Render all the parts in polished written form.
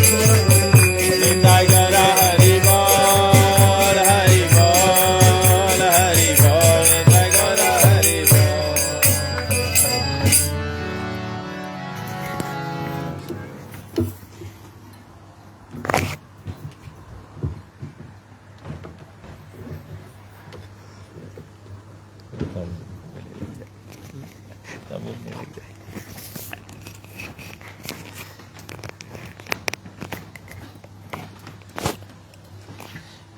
निताय गौर हरि बोल, हरि बोल, हरि बोल, निताय गौर हरि बोल।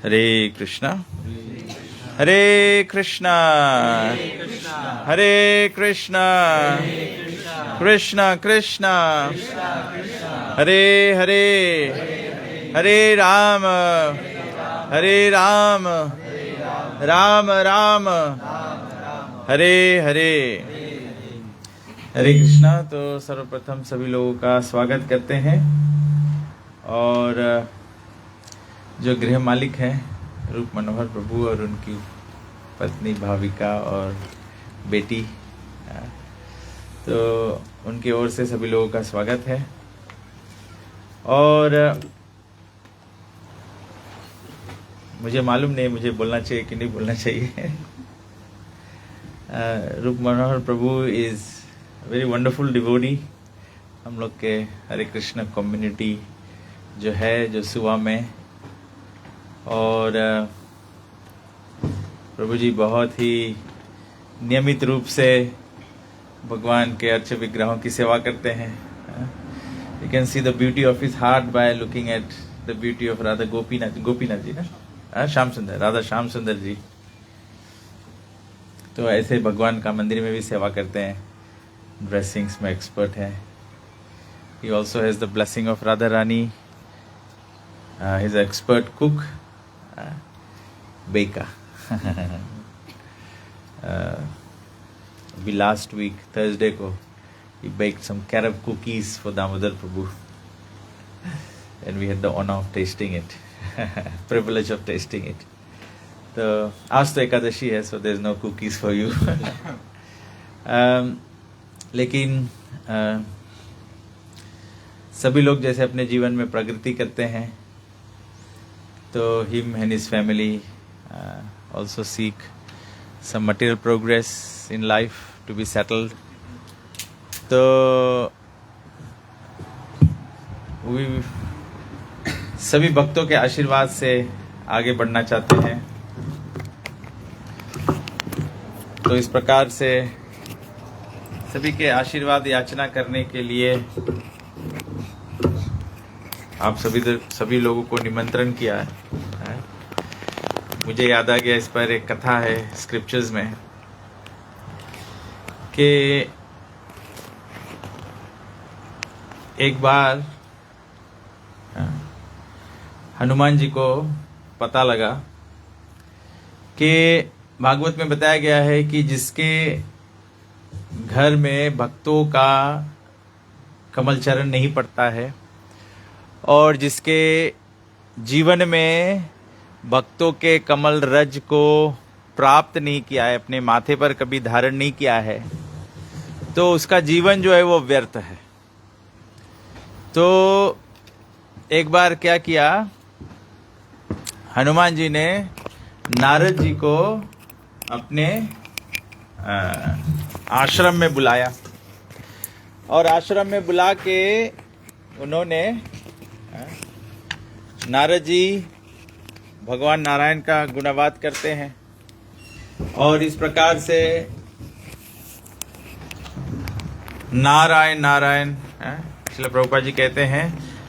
हरे कृष्णा हरे कृष्णा हरे कृष्णा कृष्णा कृष्णा हरे हरे हरे राम राम राम हरे हरे। हरे कृष्णा। तो सर्वप्रथम सभी लोगों का स्वागत करते हैं और जो गृह मालिक हैं रूप मनोहर प्रभु और उनकी पत्नी भाविका और बेटी, तो उनकी ओर से सभी लोगों का स्वागत है। और मुझे मालूम नहीं मुझे बोलना चाहिए कि नहीं बोलना चाहिए। रूप मनोहर प्रभु इज़ वेरी वंडरफुल डिवोटी। हम लोग के हरे कृष्ण कम्युनिटी जो है जो सुवा में, और प्रभु जी बहुत ही नियमित रूप से भगवान के अर्च विग्रहों की सेवा करते हैं। You can see the beauty of his heart by looking at the beauty of Radha Gopinath ji ना, श्याम सुंदर, राधा श्याम सुंदर जी। तो ऐसे भगवान का मंदिर में भी सेवा करते हैं, ड्रेसिंग्स में एक्सपर्ट है। He also has the blessing of Radha Rani, his expert cook, baker. We last week Thursday को he baked some carob cookies for Damodar Prabhu and we had the honor of tasting it, privilege of tasting it. तो आज तो एकादशी है, so there's no cookies for you. लेकिन सभी लोग जैसे अपने जीवन में प्रगति करते हैं, तो him and his family also seek some material progress in life to be settled. तो सभी भक्तों के आशीर्वाद से आगे बढ़ना चाहते हैं। तो इस प्रकार से सभी के आशीर्वाद याचना करने के लिए आप सभी लोगों को निमंत्रण किया है। मुझे याद आ गया, इस पर एक कथा है स्क्रिप्चर्स में कि एक बार हनुमान जी को पता लगा कि भागवत में बताया गया है कि जिसके घर में भक्तों का कमल चरण नहीं पड़ता है और जिसके जीवन में भक्तों के कमल रज को प्राप्त नहीं किया है, अपने माथे पर कभी धारण नहीं किया है, तो उसका जीवन जो है वो व्यर्थ है। तो एक बार क्या किया, हनुमान जी ने नारद जी को अपने आश्रम में बुलाया और आश्रम में बुला के उन्होंने, नारद जी भगवान नारायण का गुणवाद करते हैं और इस प्रकार से नारायण नारायण, श्रील प्रभुपाद जी कहते हैं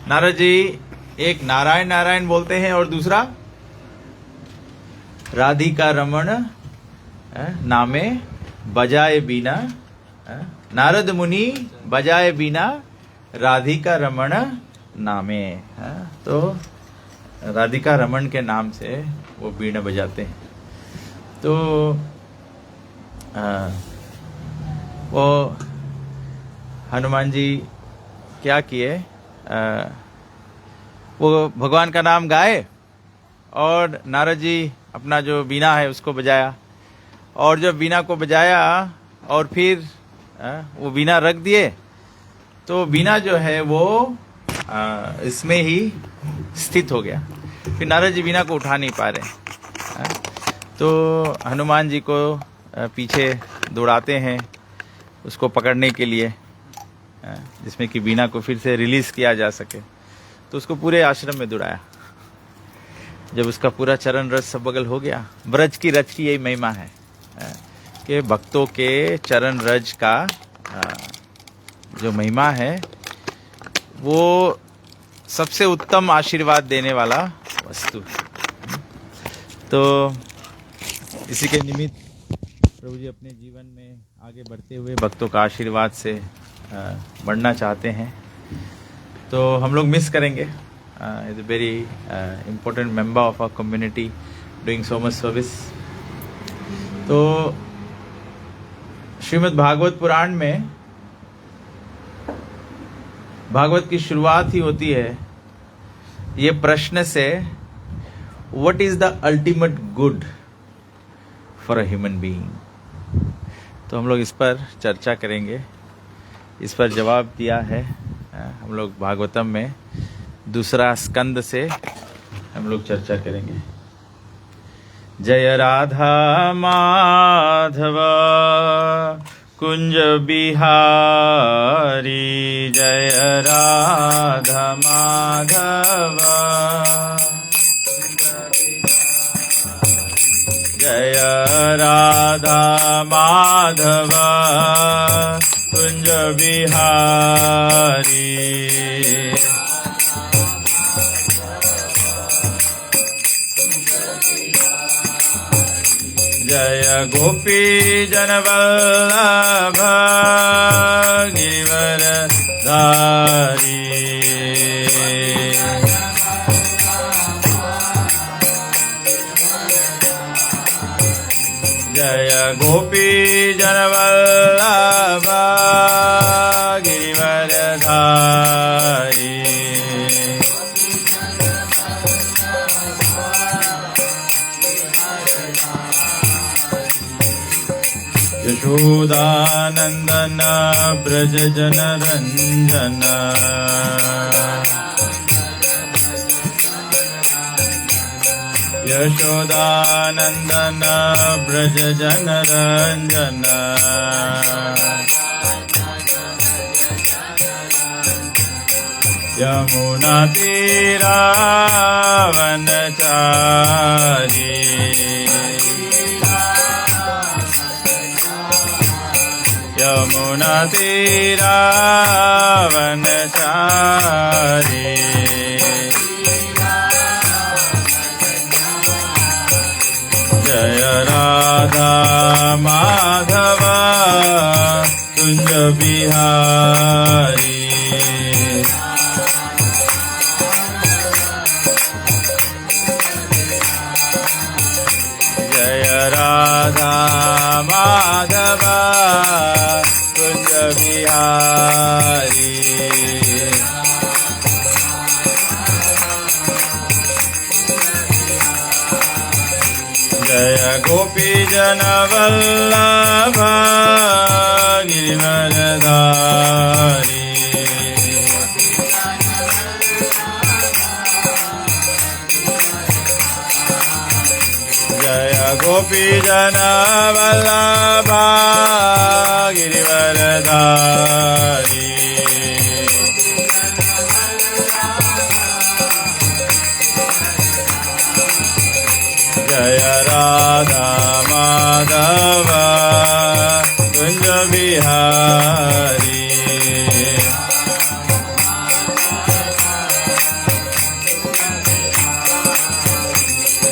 नारद जी एक नारायण नारायण बोलते हैं और दूसरा राधिका रमण नामे बजाए बीना, नारद मुनि बजाए बीना राधिका रमण नामे। तो राधिका रमण के नाम से वो बीणा बजाते हैं। तो वो हनुमान जी क्या किए, वो भगवान का नाम गाए और नारद जी अपना जो बीना है उसको बजाया, और जब बीना को बजाया और फिर वो बीना रख दिए, तो बीना जो है वो इसमें ही स्थित हो गया। फिर नारद जी वीणा को उठा नहीं पा रहे, तो हनुमान जी को पीछे दौड़ाते हैं उसको पकड़ने के लिए, जिसमें कि वीणा को फिर से रिलीज किया जा सके। तो उसको पूरे आश्रम में दौड़ाया। जब उसका पूरा चरण रज सब बगल हो गया, ब्रज की रज की यही महिमा है कि भक्तों के चरण रज का जो महिमा है वो सबसे उत्तम आशीर्वाद देने वाला वस्तु। तो इसी के निमित्त प्रभु जी अपने जीवन में आगे बढ़ते हुए भक्तों का आशीर्वाद से बढ़ना चाहते हैं। तो हम लोग मिस करेंगे। Is a very important member of our community doing so much service. तो श्रीमद् भागवत पुराण में भागवत की शुरुआत ही होती है ये प्रश्न से, what is the ultimate good for a human being. तो हम लोग इस पर चर्चा करेंगे। इस पर जवाब दिया है हम लोग भागवतम में, दूसरा स्कंद से हम लोग चर्चा करेंगे। जय राधा माधव कुंज बिहारी, जय राधा माधव जय राधा माधव कुंज बिहारी। जय गोपी जन वल्लभ गिरिवरधारी। जय गोपी जन वल्लभ गिरिवरधारी। यशोदानंदन ब्रज जन रंजन। यशोदानंदन ब्रज जन रंजन। यमुना तीरा वनचारी। यमुना तीरा वनचारी। जय राधा माधव कुंज बिहारी। जय राधा माधव कुंज बिहारी। जय गोपी जन वल्लभ गिरिवरधारी। जय गोपी जन वल्लभ गिरिवरधारी। जय राधा माधव कुंज बिहारी।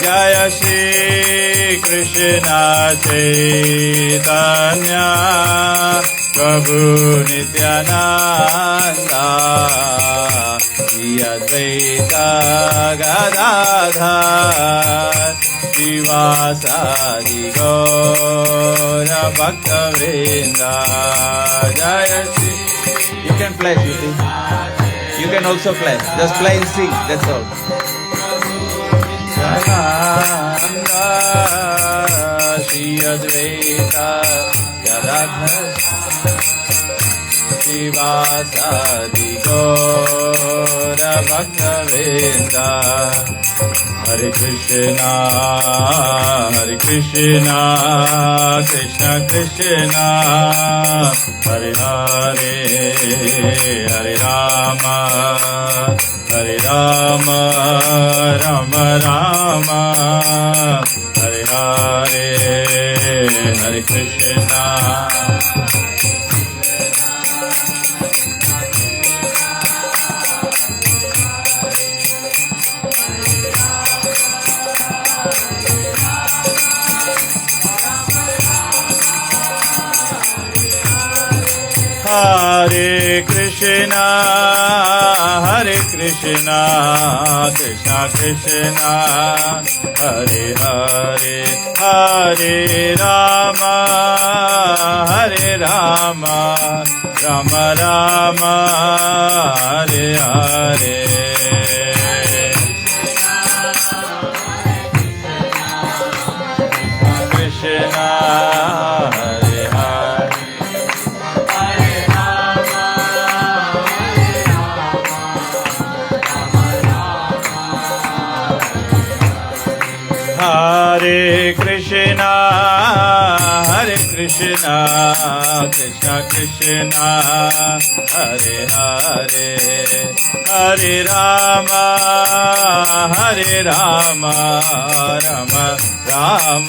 जय श्री कृष्ण चैतन्य प्रभु नित्यानंद अद्वैत गदाधर श्रीवासादि गौर भक्त वृंद। जय Shri. You can play, Sweetie. You can also play. Just play and sing. That's all. Shri Advaita Gadadhar श्रीवासादि गौर भक्तवृंदा। हरे कृष्णा कृष्ण कृष्ण हरे हरे, हरे राम राम राम हरे हरे, हरे कृष्णा। हरे कृष्णा कृष्ण कृष्ण हरे हरे, हरे राम राम राम हरे हरे। कृष्णा हरे हरे, हरे कृष्णा कृष्ण कृष्ण हरे हरे, हरे राम राम राम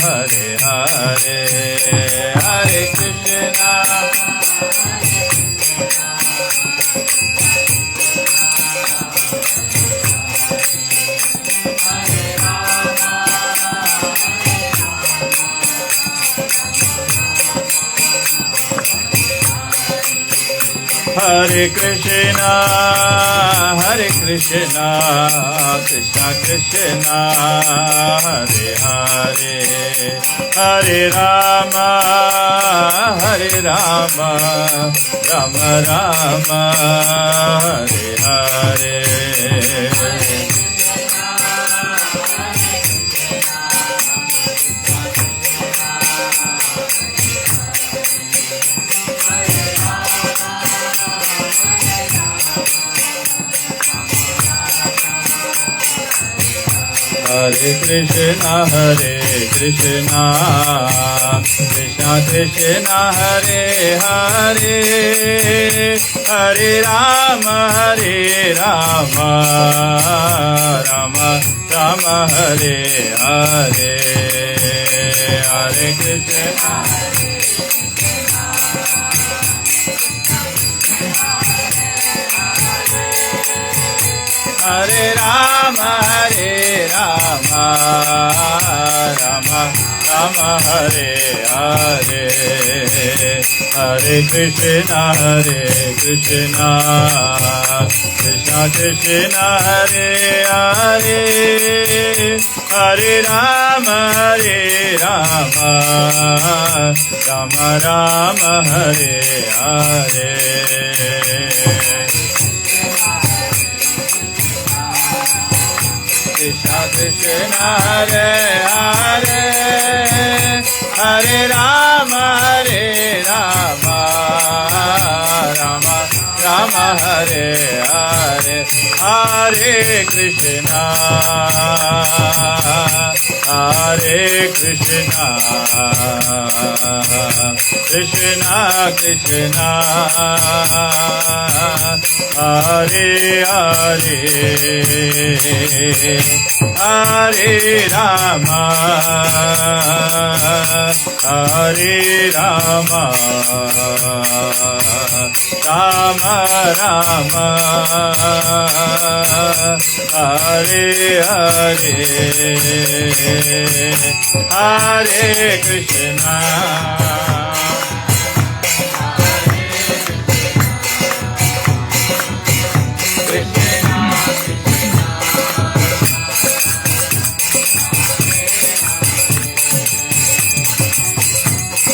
हरे हरे, हरे कृष्णा। हरे कृष्णा कृष्ण कृष्ण हरे हरे, हरे राम राम राम हरे हरे। हरे कृष्णा कृष्ण कृष्ण हरे हरे, हरे राम राम राम हरे हरे, हरे कृष्णा। हरे राम राम हरे हरे, हरे कृष्णा कृष्ण कृष्ण हरे हरे, हरे राम राम हरे हरे। कृष्ण कृष्ण हरे हरे, हरे राम राम राम हरे हरे, हरे कृष्णा कृष्ण कृष्ण हरे हरे, हरे राम राम राम हरे हरे, हरे कृष्णा।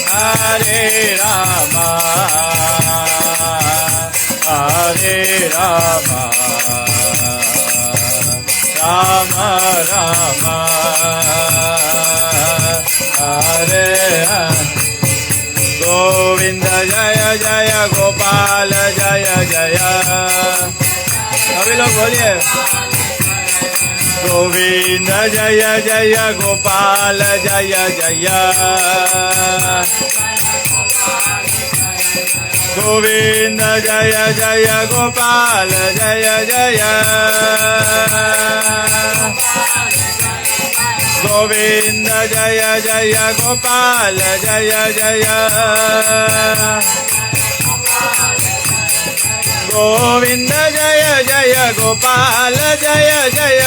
हरे राम राम राम हरे गोविंद जय जय गोपाल जय जय। सभी लोग बोलिए गोविंद जय जय गोपाल जय जय। गोविंद जय जय गोपाल जय जय। गोविंद जय जय गोपाल जय जय। गोविंद जय जय गोपाल जय जय।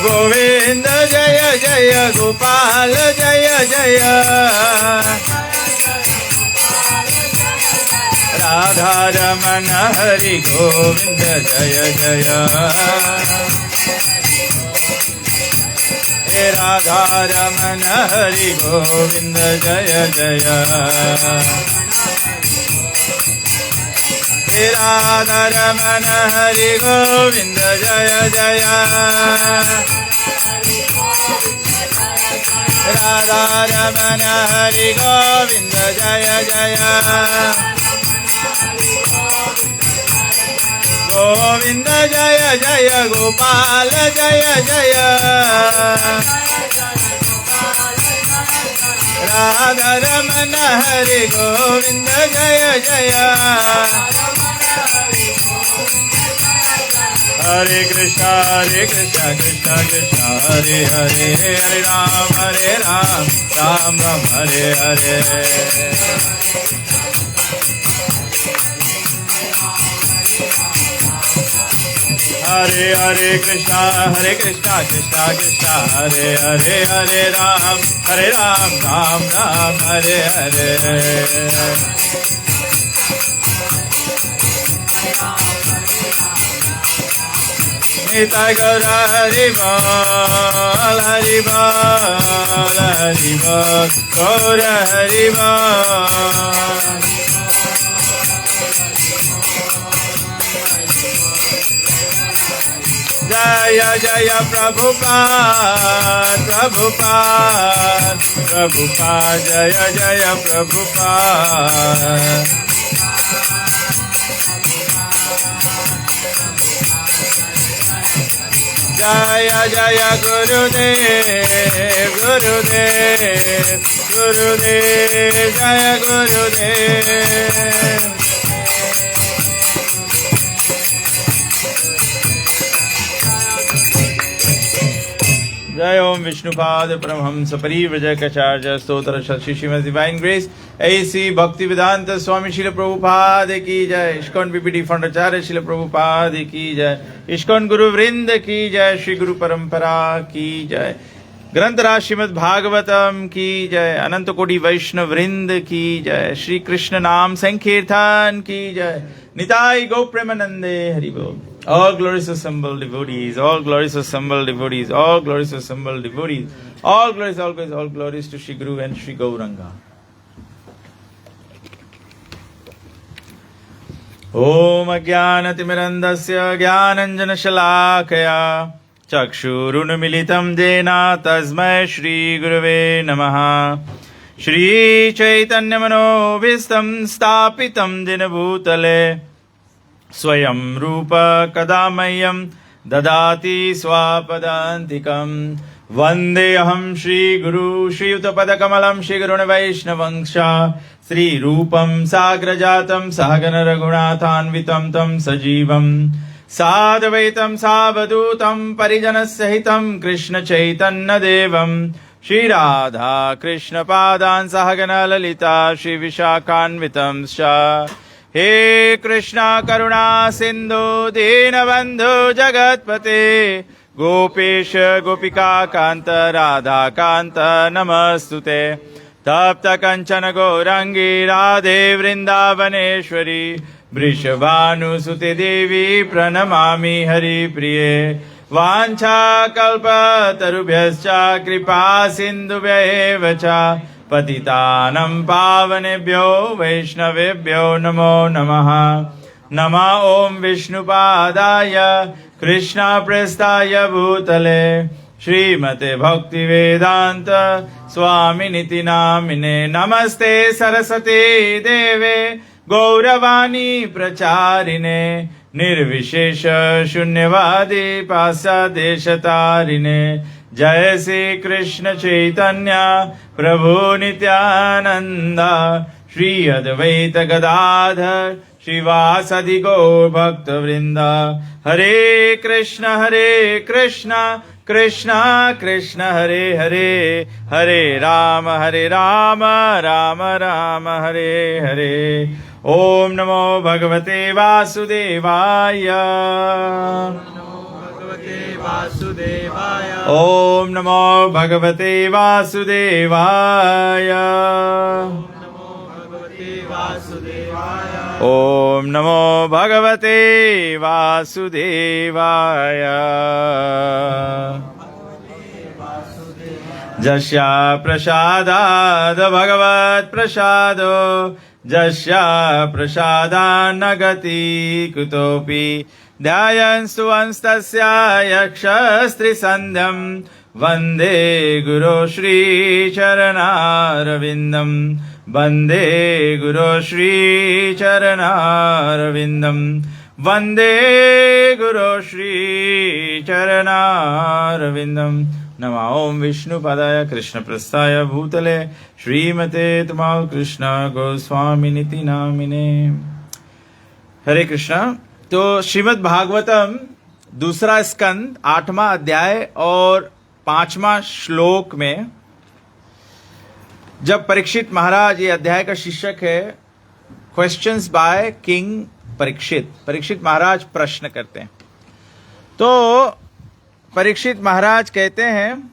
गोविंद जय जय गोपाल जय जय। राधा रमण हरि गोविंद जय जय। हे राधा रमण हरि गोविंद जय जय। हे राधा रमण हरि गोविंद जय जय। राधा रमण हरि गोविंद जय जय। गोविंद जय जय गोपाल जय जय। राधा रमण हरि गोविंद जय जय। हरे कृष्णा कृष्णा कृष्णा हरे हरे, हरे राम राम राम हरे हरे। हरे हरे कृष्णा कृष्णा कृष्णा हरे हरे, हरे राम राम राम हरे हरे। निताय गौर हरि बोल हरि बोल हरि बोल गौर हरि बोल। जय जय प्रभुपाद प्रभुपाद प्रभुपाद जय जय प्रभुपाद। जय जय गुरुदेव गुरुदेव गुरुदेव जय गुरुदेव। जय ओम विष्णुपाद परमहंस परिव्रजकाचार्य स्तोत्र शशि श्रीमद डिवाइन ग्रेस ऐसी भक्ति वेदांत स्वामी श्रील प्रभुपाद की जय। इस्कॉन पीपीटी फंडाचार्य श्रील प्रभुपाद की जय। इस्कॉन गुरु वृंद की जय। श्री गुरु परंपरा की जय। ग्रंथराज श्रीमद् भागवतम की जय। अनंत कोटि वैष्णव वृंद की जय। श्री कृष्ण नाम संकीर्तन की जय। निताई गौ प्रेमानंदे हरि बोल। All glories assembled devotees, all glories assembled devotees, all glories assembled devotees, all glories to Shri Guru and Shri Gauranga. Om Ajnanatimmirandasya Jnananjanashalakaya Chakshurunmilitam Jena Tasmai Shri Gurave Namaha. Shri Chaitanya Manobhistam Stapitam Jena Bhutale स्वयं रूप कदा मह्यं ददाति स्वापदान्तिकं। वन्देऽहं श्रीगुरु श्रीयुतपदकमलं श्रीगुरुन् वैष्णवंश श्रीरूपं साग्रजातं सहगण रघुनाथान्वितं तं सजीवं साद्वैतं सावधूतं परिजनसहितं कृष्णचैतन्यदेवं श्रीराधा कृष्णपादान् सहगण ललिता श्रीविशाखान्वितं च। हे कृष्णा करुणा सिंधु दीनबंधु जगतपते गोपेश गोपिका कांत राधा कांत नमस्तुते। तप्त कंचन गौरंगी राधे वृंदावनेश्वरी वृषभानुसुते देवी प्रणमामि हरिप्रिये। वाञ्छा कल्पतरुभ्यश्च कृपा सिन्धुभ्येव च पतितानं पावनेभ्यो वैष्णवेभ्यो नमो नमः। नमः ओम विष्णुपादाय कृष्णप्रेष्ठाय भूतले श्रीमते भक्ति वेदांत स्वामिनिति नामिने। नमस्ते सरस्वती देवे गौरवाणी प्रचारिणे निर्विशेष शून्यवादी पाश्चादेशतारिणे। जय श्री कृष्ण चैतन्य प्रभु नित्यानंद श्री अद्वैत गदाधर श्रीवासदि गौर भक्त वृंदा। हरे कृष्ण कृष्ण कृष्ण हरे हरे, हरे राम राम राम हरे हरे। ओम नमो भगवते वासुदेवाय, ओम नमो भगवते वासुदेवाय, ओम नमो भगवते वासुदेवाय। जस्या प्रसादाद भगवत् प्रसादो, जस्या प्रसादान्न गति कुतोऽपि। ध्यायन् सुवंस्तस्य यक्षस्त्रिसन्ध्यं, वन्दे गुरो श्रीचरणारविन्दम्, वन्दे गुरो श्रीचरणारविन्दम्, वन्दे गुरो श्रीचरणारविन्दम्। नमः ओम विष्णुपदाय कृष्णप्रस्थाय भूतले श्रीमते तमाल कृष्ण गोस्वामिनिति नामिने। हरे कृष्ण। तो श्रीमद् भागवतम दूसरा स्कंद 8वां अध्याय और 5वां श्लोक में जब परीक्षित महाराज, ये अध्याय का शीर्षक है questions by king Parikshit. Parikshit Maharaj प्रश्न करते हैं। तो परीक्षित महाराज कहते हैं,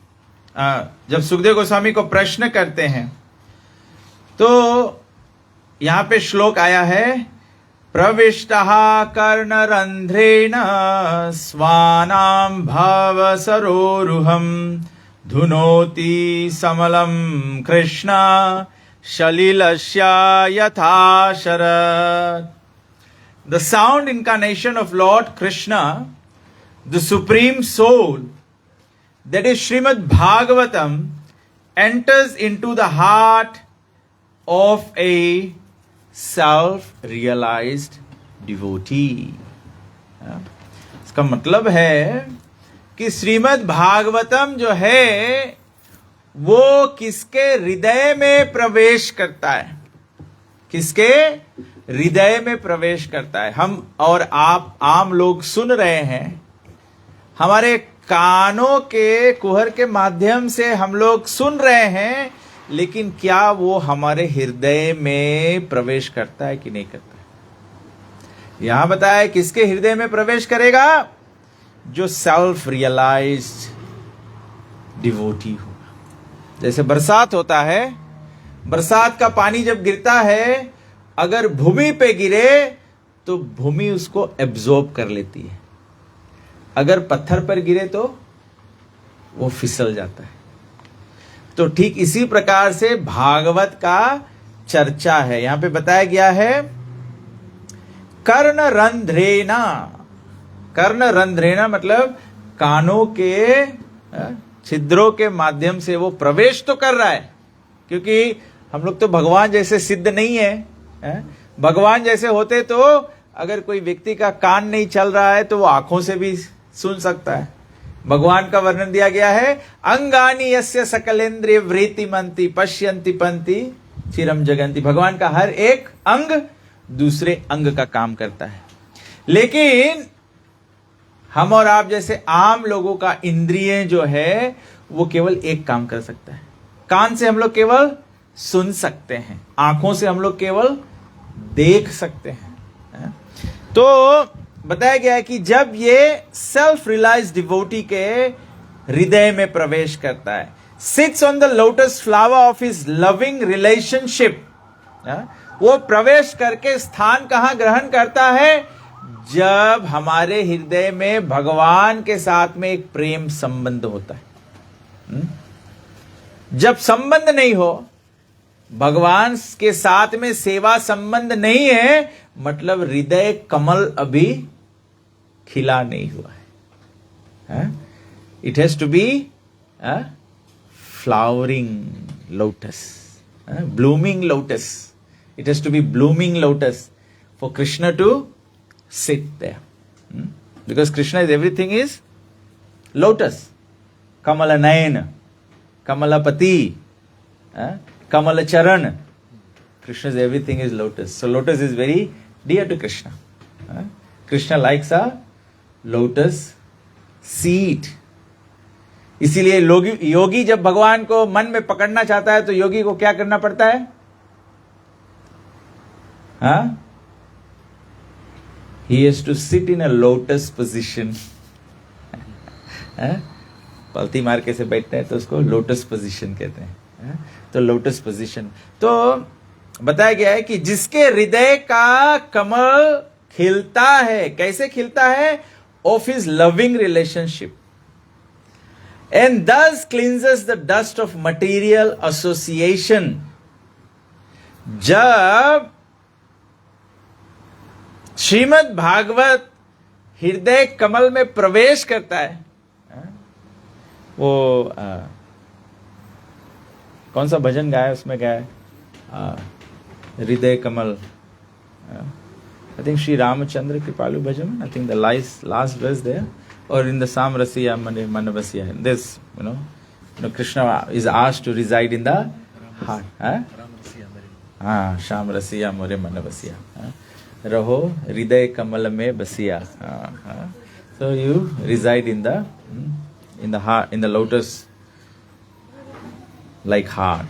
जब सुखदेव गोस्वामी को प्रश्न करते हैं तो यहां पे श्लोक आया है, प्रविष्टः कर्णरंध्रेण स्वानां भवसरोरुहं धुनोति समलं कृष्ण सलिलस्य यथा शरद। The sound incarnation of Lord Krishna, the supreme soul, that is Srimad Bhagavatam, enters into the heart of a self-realized devotee. इसका मतलब है कि श्रीमद् भागवतम जो है वो किसके हृदय में प्रवेश करता है, किसके हृदय में प्रवेश करता है। हम और आप आम लोग सुन रहे हैं, हमारे कानों के कुहर के माध्यम से हम लोग सुन रहे हैं, लेकिन क्या वो हमारे हृदय में प्रवेश करता है कि नहीं करता है। यहां बताया किसके हृदय में प्रवेश करेगा, जो सेल्फ रियलाइज्ड डिवोटी होगा। जैसे बरसात होता है, बरसात का पानी जब गिरता है, अगर भूमि पे गिरे तो भूमि उसको एब्जॉर्ब कर लेती है, अगर पत्थर पर गिरे तो वो फिसल जाता है। तो ठीक इसी प्रकार से भागवत का चर्चा है। यहां पे बताया गया है कर्णरंध्रेना। कर्णरंध्रेना मतलब कानों के छिद्रों के माध्यम से वो प्रवेश तो कर रहा है, क्योंकि हम लोग तो भगवान जैसे सिद्ध नहीं है। भगवान जैसे होते तो अगर कोई व्यक्ति का कान नहीं चल रहा है तो वो आंखों से भी सुन सकता है। भगवान का वर्णन दिया गया है, अंगानि यस्य सकलेन्द्रिय वृत्तिमन्ति पश्यन्ति पंति चिरम जगन्ति। भगवान का हर एक अंग दूसरे अंग का काम करता है, लेकिन हम और आप जैसे आम लोगों का इंद्रिय जो है वो केवल एक काम कर सकता है। कान से हम लोग केवल सुन सकते हैं, आंखों से हम लोग केवल देख सकते हैं। तो बताया गया है कि जब ये सेल्फ रियलाइज्ड डिवोटी के हृदय में प्रवेश करता है, sits on the lotus flower of his loving relationship, वो प्रवेश करके स्थान कहां ग्रहण करता है, जब हमारे हृदय में भगवान के साथ में एक प्रेम संबंध होता है। जब संबंध नहीं हो, भगवान के साथ में सेवा संबंध नहीं है, मतलब हृदय कमल अभी खिला नहीं हुआ है। It has to be flowering lotus, blooming lotus. It has to be blooming lotus for Krishna to sit there. Because Krishna is everything is lotus. Kamala Nayan, Kamala Pati, Kamala Charan. Krishna's everything is lotus. So lotus is very dear to Krishna. Krishna likes a lotus seat. इसीलिए योगी जब भगवान को मन में पकड़ना चाहता है तो योगी को क्या करना पड़ता है? He has to sit in a lotus position. पलती मार के से बैठते हैं तो उसको लोटस पोजीशन कहते हैं. तो लोटस पोजीशन. तो बताया गया है कि जिसके हृदय का कमल खिलता है, कैसे खिलता है? Of his loving relationship, and thus cleanses the dust of material association. जब श्रीमद् भागवत हृदय कमल में प्रवेश करता है, वो कौन सा भजन गाया उसमें गाया? हृदय कमल. I think Sri Ramachandra Kripalu Bhajan. I think the last verse there, or in the Samrasiya Manavasiya. This, Krishna is asked to reside in the heart. Shamrasiya More Manavasiya. Raho Hriday Kamal Me Basiya. So you reside in the heart, in the lotus like heart.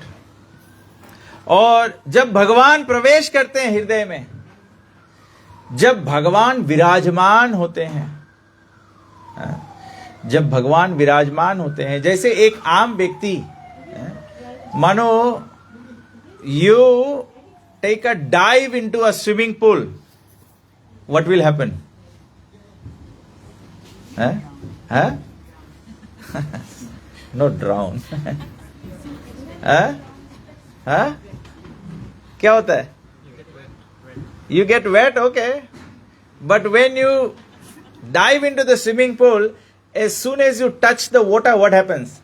और जब भगवान प्रवेश करते हैं हृदय में, जब भगवान विराजमान होते हैं, जब भगवान विराजमान होते हैं, जैसे एक आम व्यक्ति, मानो you take a dive into a swimming pool, what will happen? Not drown. क्या होता है? You get wet, okay. But when you dive into the swimming pool, as soon as you touch the water, what happens?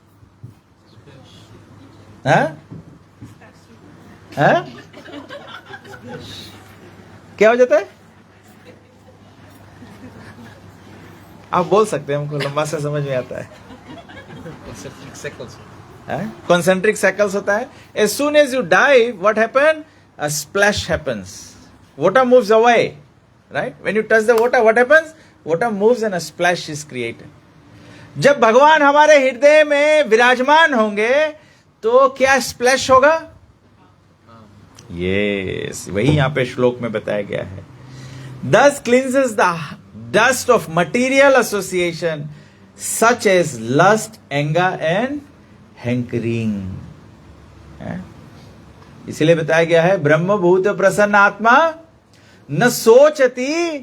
क्या हो जाता है? आप बोल सकते हैं, हमको लंबा सा समझ में आता है. Concentric circles होता है. As soon as you dive, what happens? A splash happens. Water moves away, right? When you touch the water, what happens? Water moves and a splash is created. जब भगवान हमारे हृदय में विराजमान होंगे तो क्या स्प्लैश होगा? Yes, वही यहाँ पे श्लोक में बताया गया है. Thus cleanses the dust of material association such as lust, anger and hankering. इसलिए बताया गया है ब्रह्मभूत प्रसन्न आत्मा न सोचती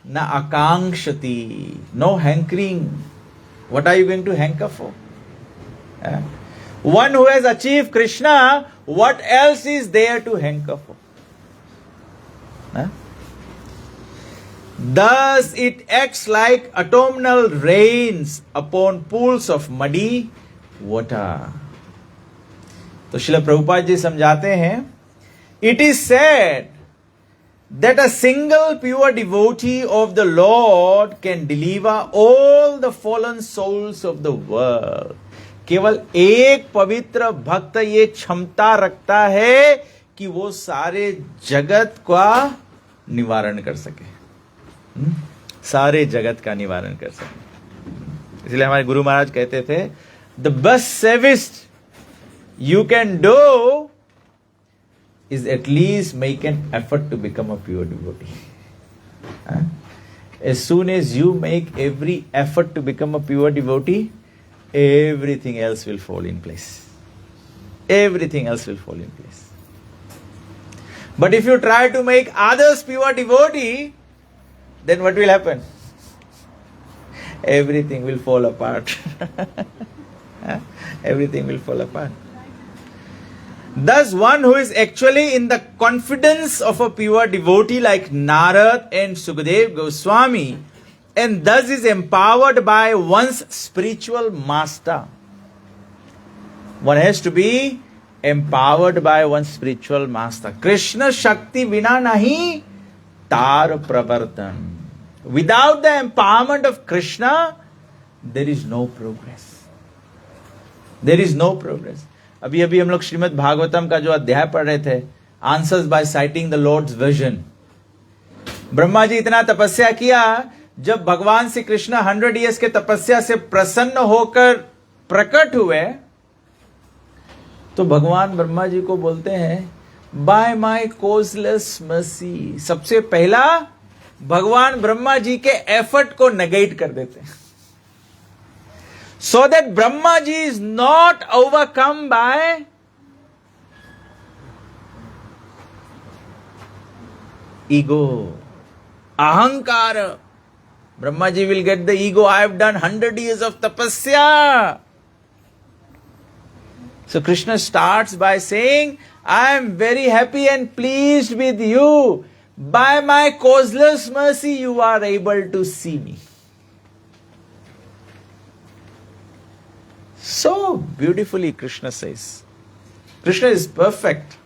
न आकांक्षति. No hankering. What are you going to hanker for? One who has achieved Krishna, what else is there to hanker for? Thus it acts like autumnal rains upon pools of muddy water. तो श्रील प्रभुपाद जी समझाते हैं, it is said that a single pure devotee of the Lord can deliver all the fallen souls of the world. केवल एक पवित्र भक्त ये क्षमता रखता है कि वो सारे जगत का निवारण कर सके, सारे जगत का निवारण कर सके. इसलिए हमारे गुरु महाराज कहते थे, the best service you can do is at least make an effort to become a pure devotee. As soon as you make every effort to become a pure devotee, everything else will fall in place. Everything else will fall in place. But if you try to make others pure devotee, then what will happen? Everything will fall apart. Everything will fall apart. Thus, one who is actually in the confidence of a pure devotee like Narad and Sukadev Goswami, and thus is empowered by one's spiritual master. One has to be empowered by one's spiritual master. Krishna Shakti vina nahi tar pravartan. Without the empowerment of Krishna, there is no progress. There is no progress. अभी अभी हम लोग श्रीमद् भागवतम का जो अध्याय पढ़ रहे थे, answers by citing the Lord's vision. Brahma ji इतना तपस्या किया, जब भगवान श्री कृष्ण 100 इयर्स के तपस्या से प्रसन्न होकर प्रकट हुए, तो भगवान ब्रह्मा जी को बोलते हैं, बाय माय कॉजलेस मर्सी. सबसे पहला भगवान ब्रह्मा जी के एफर्ट को नेगेट कर देते हैं, so that Brahma ji is not overcome by ego, ahankara. Brahma ji will get the ego. I have done 100 years of tapasya. So Krishna starts by saying, I am very happy and pleased with you. By my causeless mercy, you are able to see me. So beautifully Krishna says. Krishna is perfect.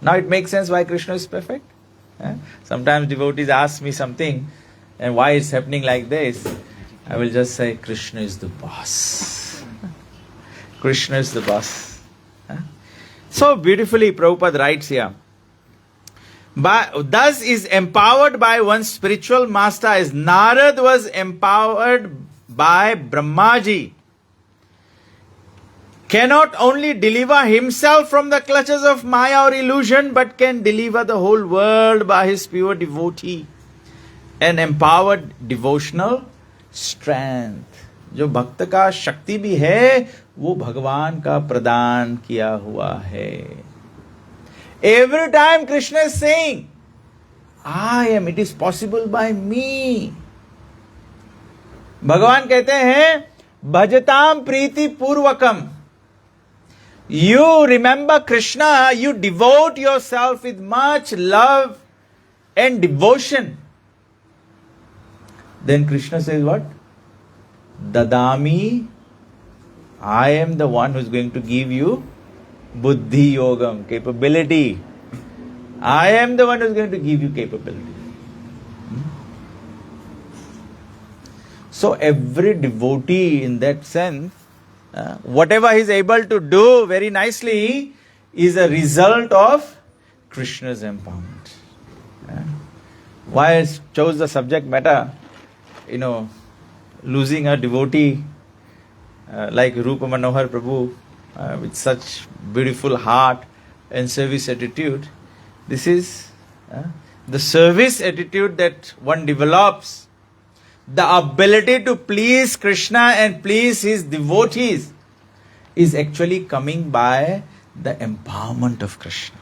Now it makes sense why Krishna is perfect. Sometimes devotees ask me something and why it's happening like this. I will just say, Krishna is the boss. Krishna is the boss. So beautifully Prabhupada writes here. Thus is empowered by one's spiritual master as Narad was empowered by Brahmaji. Cannot only deliver himself from the clutches of Maya or illusion, but can deliver the whole world by his pure devotee and empowered devotional strength. जो भक्त का शक्ति भी है, वो भगवान का प्रदान किया हुआ है. Every time Krishna is saying, I am, it is possible by me. भगवान कहते हैं, भजताम प्रीति पूर्वकम. You remember Krishna, you devote yourself with much love and devotion. Then Krishna says what? Dadami, I am the one who is going to give you buddhi yogam, capability. I am the one who is going to give you capability. So every devotee in that sense, whatever he is able to do very nicely is a result of Krishna's empowerment. Why I chose the subject matter, losing a devotee like Rupa Manohar Prabhu with such beautiful heart and service attitude. This is the service attitude that one develops. The ability to please Krishna and please his devotees is actually coming by the empowerment of Krishna.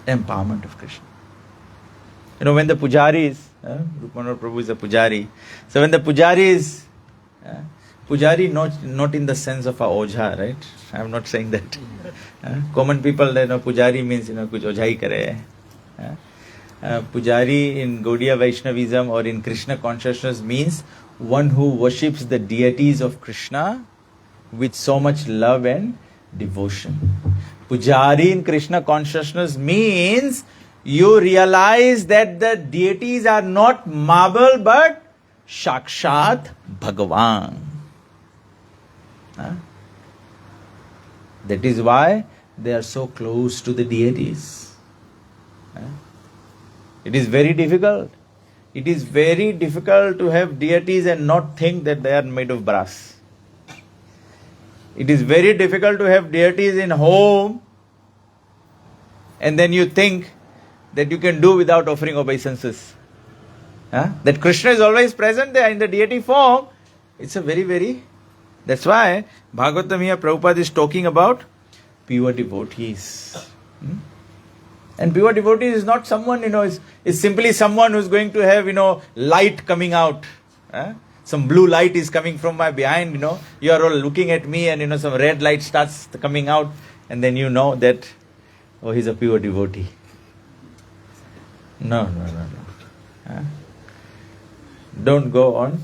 Empowerment of Krishna. When the pujaris, Rupa Prabhu is a pujari. So when the pujaris, pujari not in the sense of a ojha, right? I am not saying that. Common people, pujari means, kuch ojhai kare. Pujari in Gaudiya Vaishnavism or in Krishna consciousness means one who worships the deities of Krishna with so much love and devotion. Pujari in Krishna consciousness means you realize that the deities are not marble but Shakshat Bhagavan. That is why they are so close to the deities. It is very difficult. It is very difficult to have deities and not think that they are made of brass. It is very difficult to have deities in home and then you think that you can do without offering obeisances. That Krishna is always present there in the deity form. It's a very, that's why Bhagavatam here Prabhupada is talking about pure devotees. And pure devotee is not someone, is simply someone who is going to have, light coming out. Some blue light is coming from my behind, You are all looking at me and, some red light starts coming out. And then you know that, oh, he's a pure devotee. No. Don't go on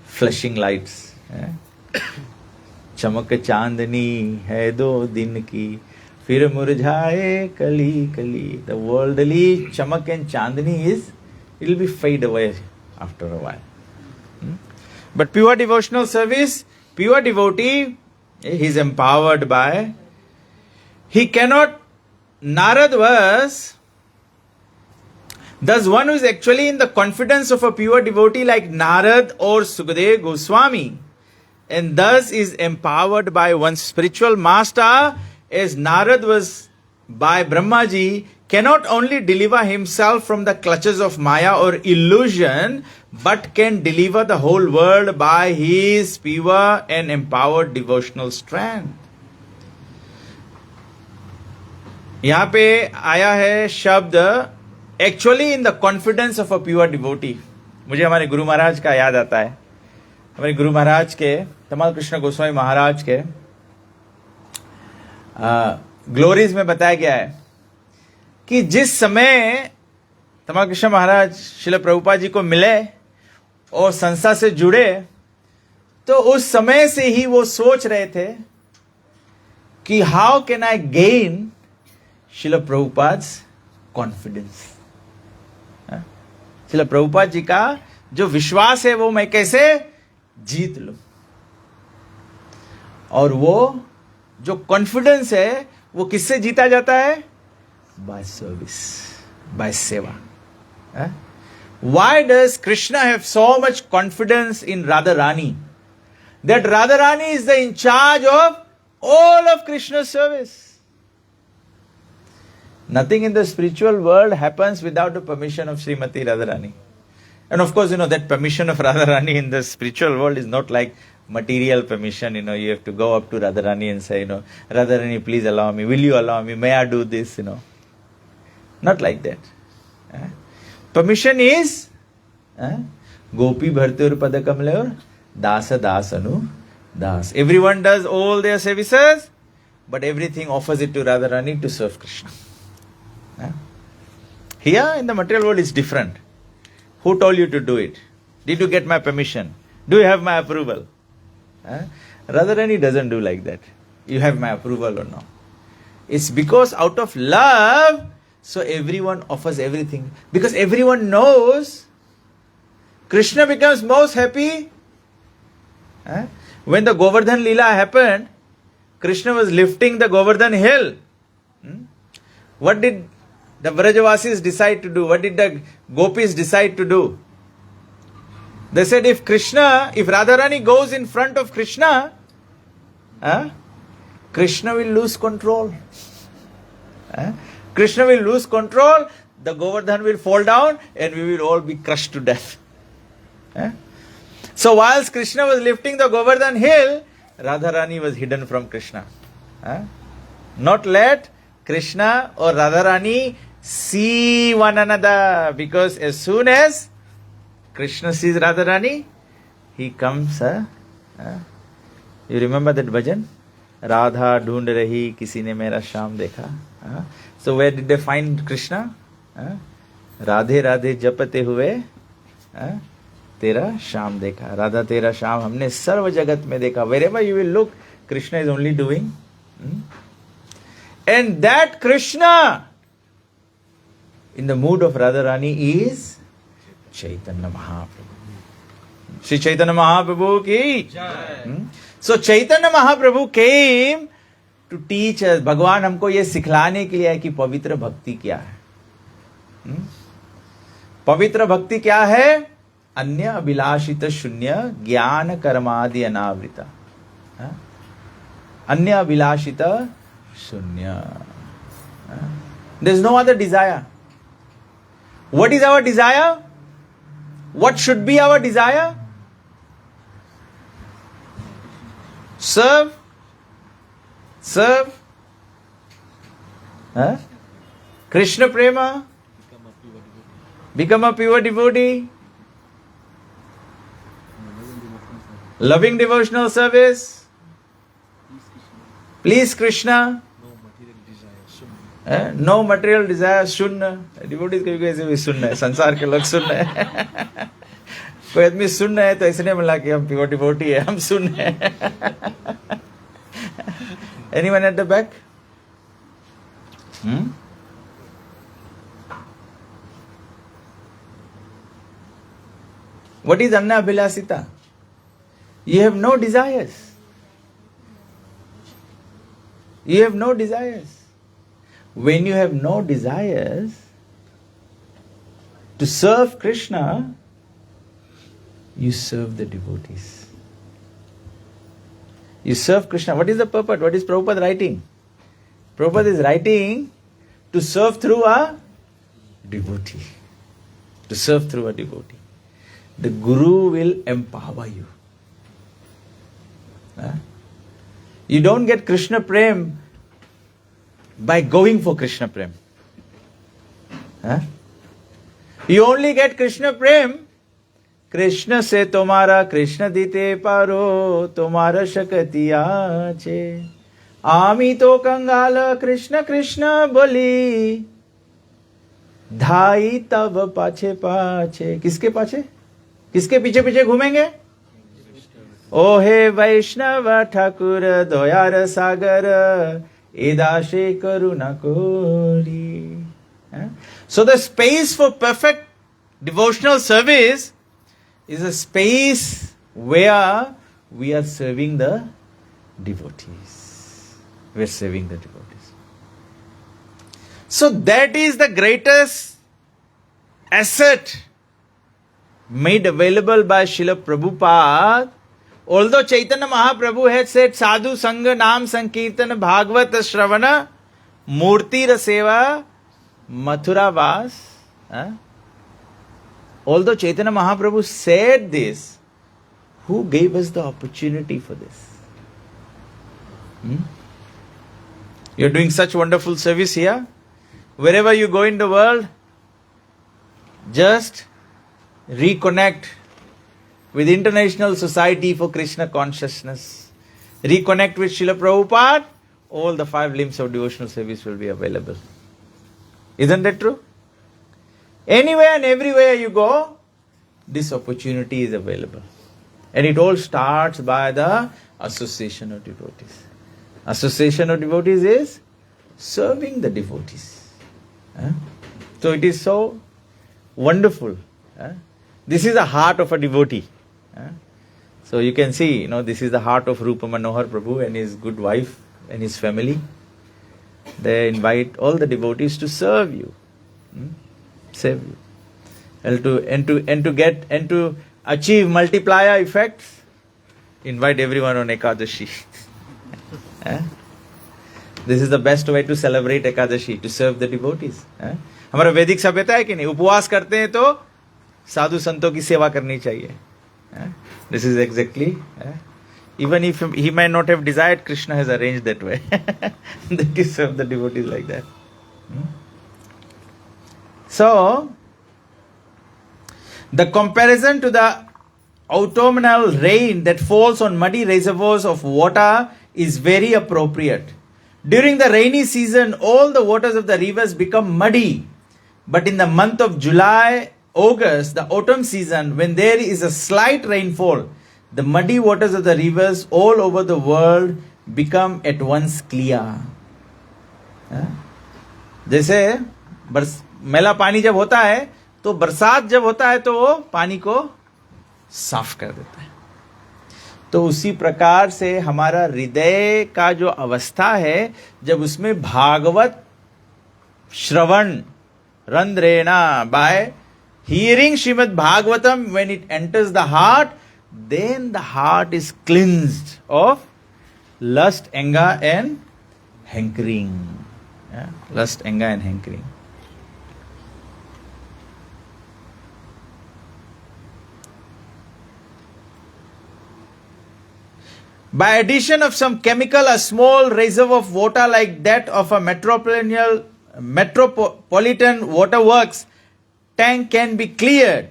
flashing lights. चमक चांदनी है 2 दिन की, फिर मुरझाए कली कली. The worldly chamak and chandni it will be fade away after a while. But pure devotional service, pure devotee, he is empowered by, he cannot, Narad was, thus one who is actually in the confidence of a pure devotee like Narad or Sukadev Goswami, and thus is empowered by one's spiritual master, as Narad was by Brahmaji, cannot only deliver himself from the clutches of Maya or illusion, but can deliver the whole world by his pure and empowered devotional strength. यहाँ पे आया है शब्द actually in the confidence of a pure devotee. मुझे हमारे गुरु महाराज का याद आता है. हमारे गुरु महाराज के, तमाल कृष्ण गोस्वामी महाराज के ग्लोरीज में बताया गया है कि जिस समय तमाल कृष्ण महाराज श्रील प्रभुपाद जी को मिले और संस्था से जुड़े, तो उस समय से ही वो सोच रहे थे कि how can I gain Srila Prabhupada confidence. Srila Prabhupada ji का जो विश्वास है वो मैं कैसे जीत लूं. और वो जो कॉन्फिडेंस है वो किससे जीता जाता है? बाय सर्विस, बाय सेवा. Why does Krishna have so much confidence in Radharani? That Radharani is the in charge of all of Krishna's service. Nothing in the spiritual world happens without the permission of Srimati Radharani. And of course, that permission of Radharani in the spiritual world is not like material permission. You have to go up to Radharani and say, Radharani, please allow me. Will you allow me? May I do this? Not like that. Permission is Gopi Bhartur Padakamleor Dasa Das Anu Das. Everyone does all their services, but everything offers it to Radharani to serve Krishna. Here in the material world it's different. Who told you to do it? Did you get my permission? Do you have my approval? Radharani doesn't do like that. You have my approval or no? It's because out of love, so everyone offers everything. Because everyone knows Krishna becomes most happy. When the Govardhan Leela happened, Krishna was lifting the Govardhan hill. What did the Vrajavasis decide to do? What did the Gopis decide to do? They said if Radharani goes in front of Krishna, Krishna will lose control. Krishna will lose control, the Govardhan will fall down and we will all be crushed to death. So whilst Krishna was lifting the Govardhan hill, Radharani was hidden from Krishna. Not let Krishna or Radharani see one another, because as soon as Krishna sees Radharani, he comes. You remember that bhajan? Radha ढूंढ रही किसी ने मेरा शाम देखा. So where did they find Krishna? Radhe Radhe जपते हुए तेरा शाम देखा. राधा तेरा शाम हमने सर्व जगत में देखा. Wherever you will look, Krishna is only doing. And that Krishna in the mood of Radharani is Chaitanya Mahaprabhu. Shri Chaitanya Mahaprabhu ki. So Chaitanya Mahaprabhu came to teach us. भगवान हमको ये सिखलाने के लिए है कि पवित्र भक्ति क्या है. पवित्र भक्ति क्या है? अन्य अभिलाषित शून्य ज्ञान कर्मादि अनावृता. अन्य अभिलाषित शून्य. There is no other desire. What is our desire? What should be our desire? Serve. Krishna Prema. Become a pure devotee. Loving devotional service. Please Krishna. No material desire. Shunna. Devotees कभी ऐसे भी सुनना है. संसार के लोग सुनना है. कोई आदमी सुनना है तो ऐसे नहीं मिला कि हम प्योर डिवोटी है, हम सुन है. Anyone at the back? What is Anna Abhilasita? You have no desires. You have no desires. When you have no desires to serve Krishna, you serve the devotees. You serve Krishna. What is the purpose? What is Prabhupada writing? Prabhupada is writing to serve through a devotee. To serve through a devotee. The Guru will empower you. You don't get Krishna Prem by going for Krishna Prem. You only get Krishna Prem Krishna से तुम्हारा कृष्ण दीते पारो तुम्हारा शक्ति आचे आमी तो कंगाल कृष्ण कृष्ण बोली धाई तब पाछे पाछे किसके पाछे किसके पीछे पीछे घूमेंगे ओहे वैष्णव ठाकुर दयार सागर एदाशे करुणा कोरी So the space for perfect devotional service is a space where we are serving the devotees. We are serving the devotees. So that is the greatest asset made available by Srila Prabhupada. Although Chaitanya Mahaprabhu had said Sadhu Sangha Nam Sankirtan Bhagavad Shravana Murti Raseva Mathura Vas. Although Chaitanya Mahaprabhu said this, who gave us the opportunity for this? You're doing such wonderful service here. Wherever you go in the world, just reconnect with International Society for Krishna Consciousness. Reconnect with Srila Prabhupada. All the 5 limbs of devotional service will be available. Isn't that true? Anywhere and everywhere you go, this opportunity is available. And it all starts by the association of devotees. Association of devotees is serving the devotees. So it is so wonderful. This is the heart of a devotee. So you can see, this is the heart of Rupa Manohar Prabhu and his good wife and his family. They invite all the devotees to serve you. Serve you. And to achieve multiplier effects, invite everyone on Ekadashi. This is the best way to celebrate Ekadashi, to serve the devotees. हमारा वैदिक सभ्यता है कि नहीं उपवास करते हैं तो साधु संतों की सेवा करनी चाहिए. This is exactly even if he might not have desired, Krishna has arranged that way that he serve the devotees like that. So the comparison to the autumnal rain that falls on muddy reservoirs of water is very appropriate. During the rainy season, all the waters of the rivers become muddy. But in the month of July, August, the autumn season, when there is a slight rainfall, the muddy waters of the rivers all over the world become at once clear. जैसे मैला पानी जब होता है तो बरसात जब होता है तो वो पानी को साफ कर देता है. तो उसी प्रकार से हमारा हृदय का जो अवस्था है, जब उसमें भागवत श्रवण रंध्रेणा by hearing Srimad Bhagavatam, when it enters the heart, then the heart is cleansed of lust, anger and hankering. Lust, anger and hankering. By addition of some chemical, a small reservoir of water like that of a metropolitan waterworks tank can be cleared.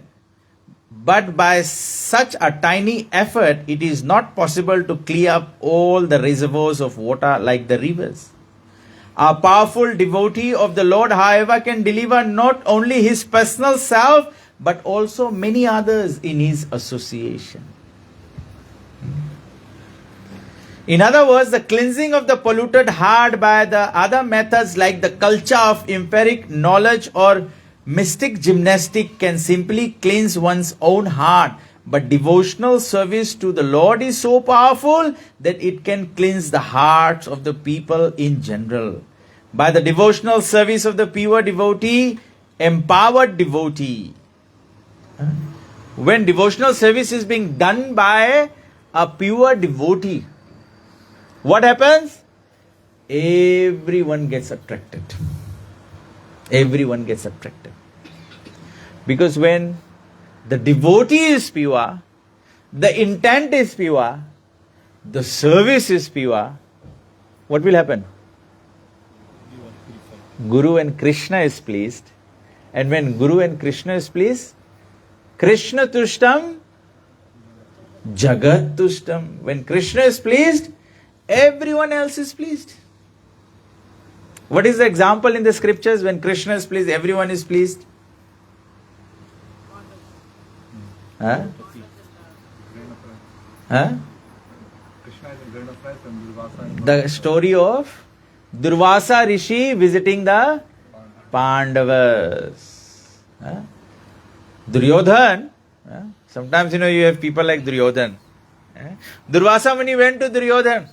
But by such a tiny effort, it is not possible to clear up all the reservoirs of water like the rivers. A powerful devotee of the Lord, however, can deliver not only his personal self, but also many others in his association. In other words, the cleansing of the polluted heart by the other methods like the culture of empiric knowledge or mystic gymnastic can simply cleanse one's own heart. But devotional service to the Lord is so powerful that it can cleanse the hearts of the people in general. By the devotional service of the pure devotee, empowered devotee. When devotional service is being done by a pure devotee, what happens? Everyone gets attracted. Everyone gets attracted. Because when the devotee is pure, the intent is pure, the service is pure, what will happen? Guru and Krishna is pleased. And when Guru and Krishna is pleased, Krishna tushtam, Jagat tushtam. When Krishna is pleased, everyone else is pleased. What is the example in the scriptures? When Krishna is pleased, everyone is pleased. Huh? Huh? The story of Durvasa Rishi visiting the Pandavas. Huh? Duryodhan. Sometimes you have people like Duryodhan. Durvasa Muni went to Duryodhan.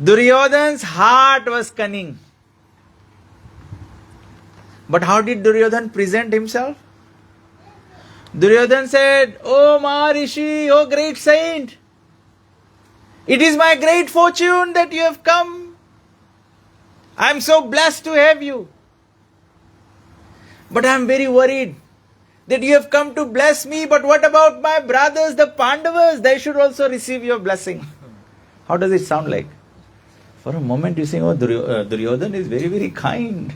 Duryodhan's heart was cunning. But how did Duryodhan present himself? Duryodhan said, "Oh Maharishi, oh great saint, it is my great fortune that you have come. I am so blessed to have you. But I am very worried that you have come to bless me, but what about my brothers, the Pandavas? They should also receive your blessing." How does it sound like? For a moment you think, oh, Duryodhan is very, very kind.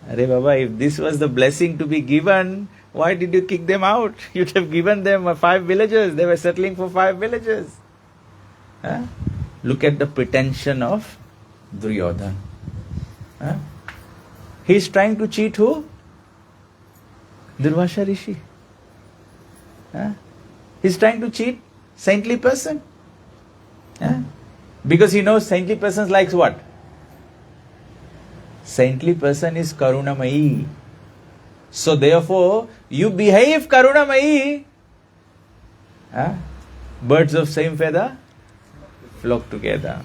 Arey Baba, if this was the blessing to be given, why did you kick them out? You'd have given them 5 villages. They were settling for 5 villages. Look at the pretension of Duryodhan. He is trying to cheat who? Durvasa Rishi. He is trying to cheat saintly person. Because he knows saintly person likes what? Saintly person is Karunamayi. So therefore, you behave Karunamayi. Birds of same feather flock together.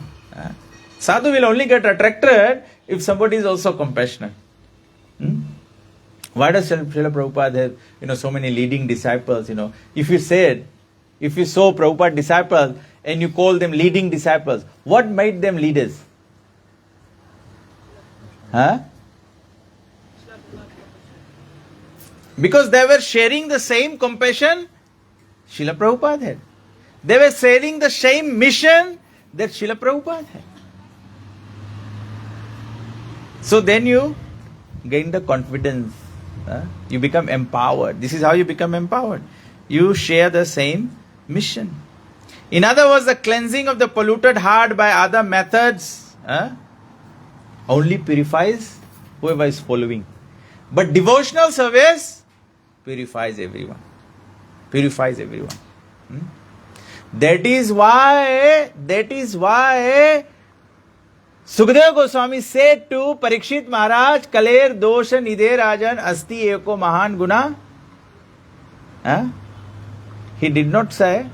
Sadhu will only get attracted if somebody is also compassionate. Why does Srila Prabhupada have so many leading disciples? If you saw Prabhupada disciples and you call them leading disciples, what made them leaders? Because they were sharing the same compassion Srila Prabhupada had. They were sharing the same mission that Srila Prabhupada had. So then you gain the confidence. You become empowered. This is how you become empowered. You share the same mission. In other words, the cleansing of the polluted heart by other methods only purifies whoever is following. But devotional service purifies everyone. Purifies everyone. That is why Sukadeva Goswami said to Parikshit Maharaj, Kaler dosha nidhe rajan asti eko mahan guna. He did not say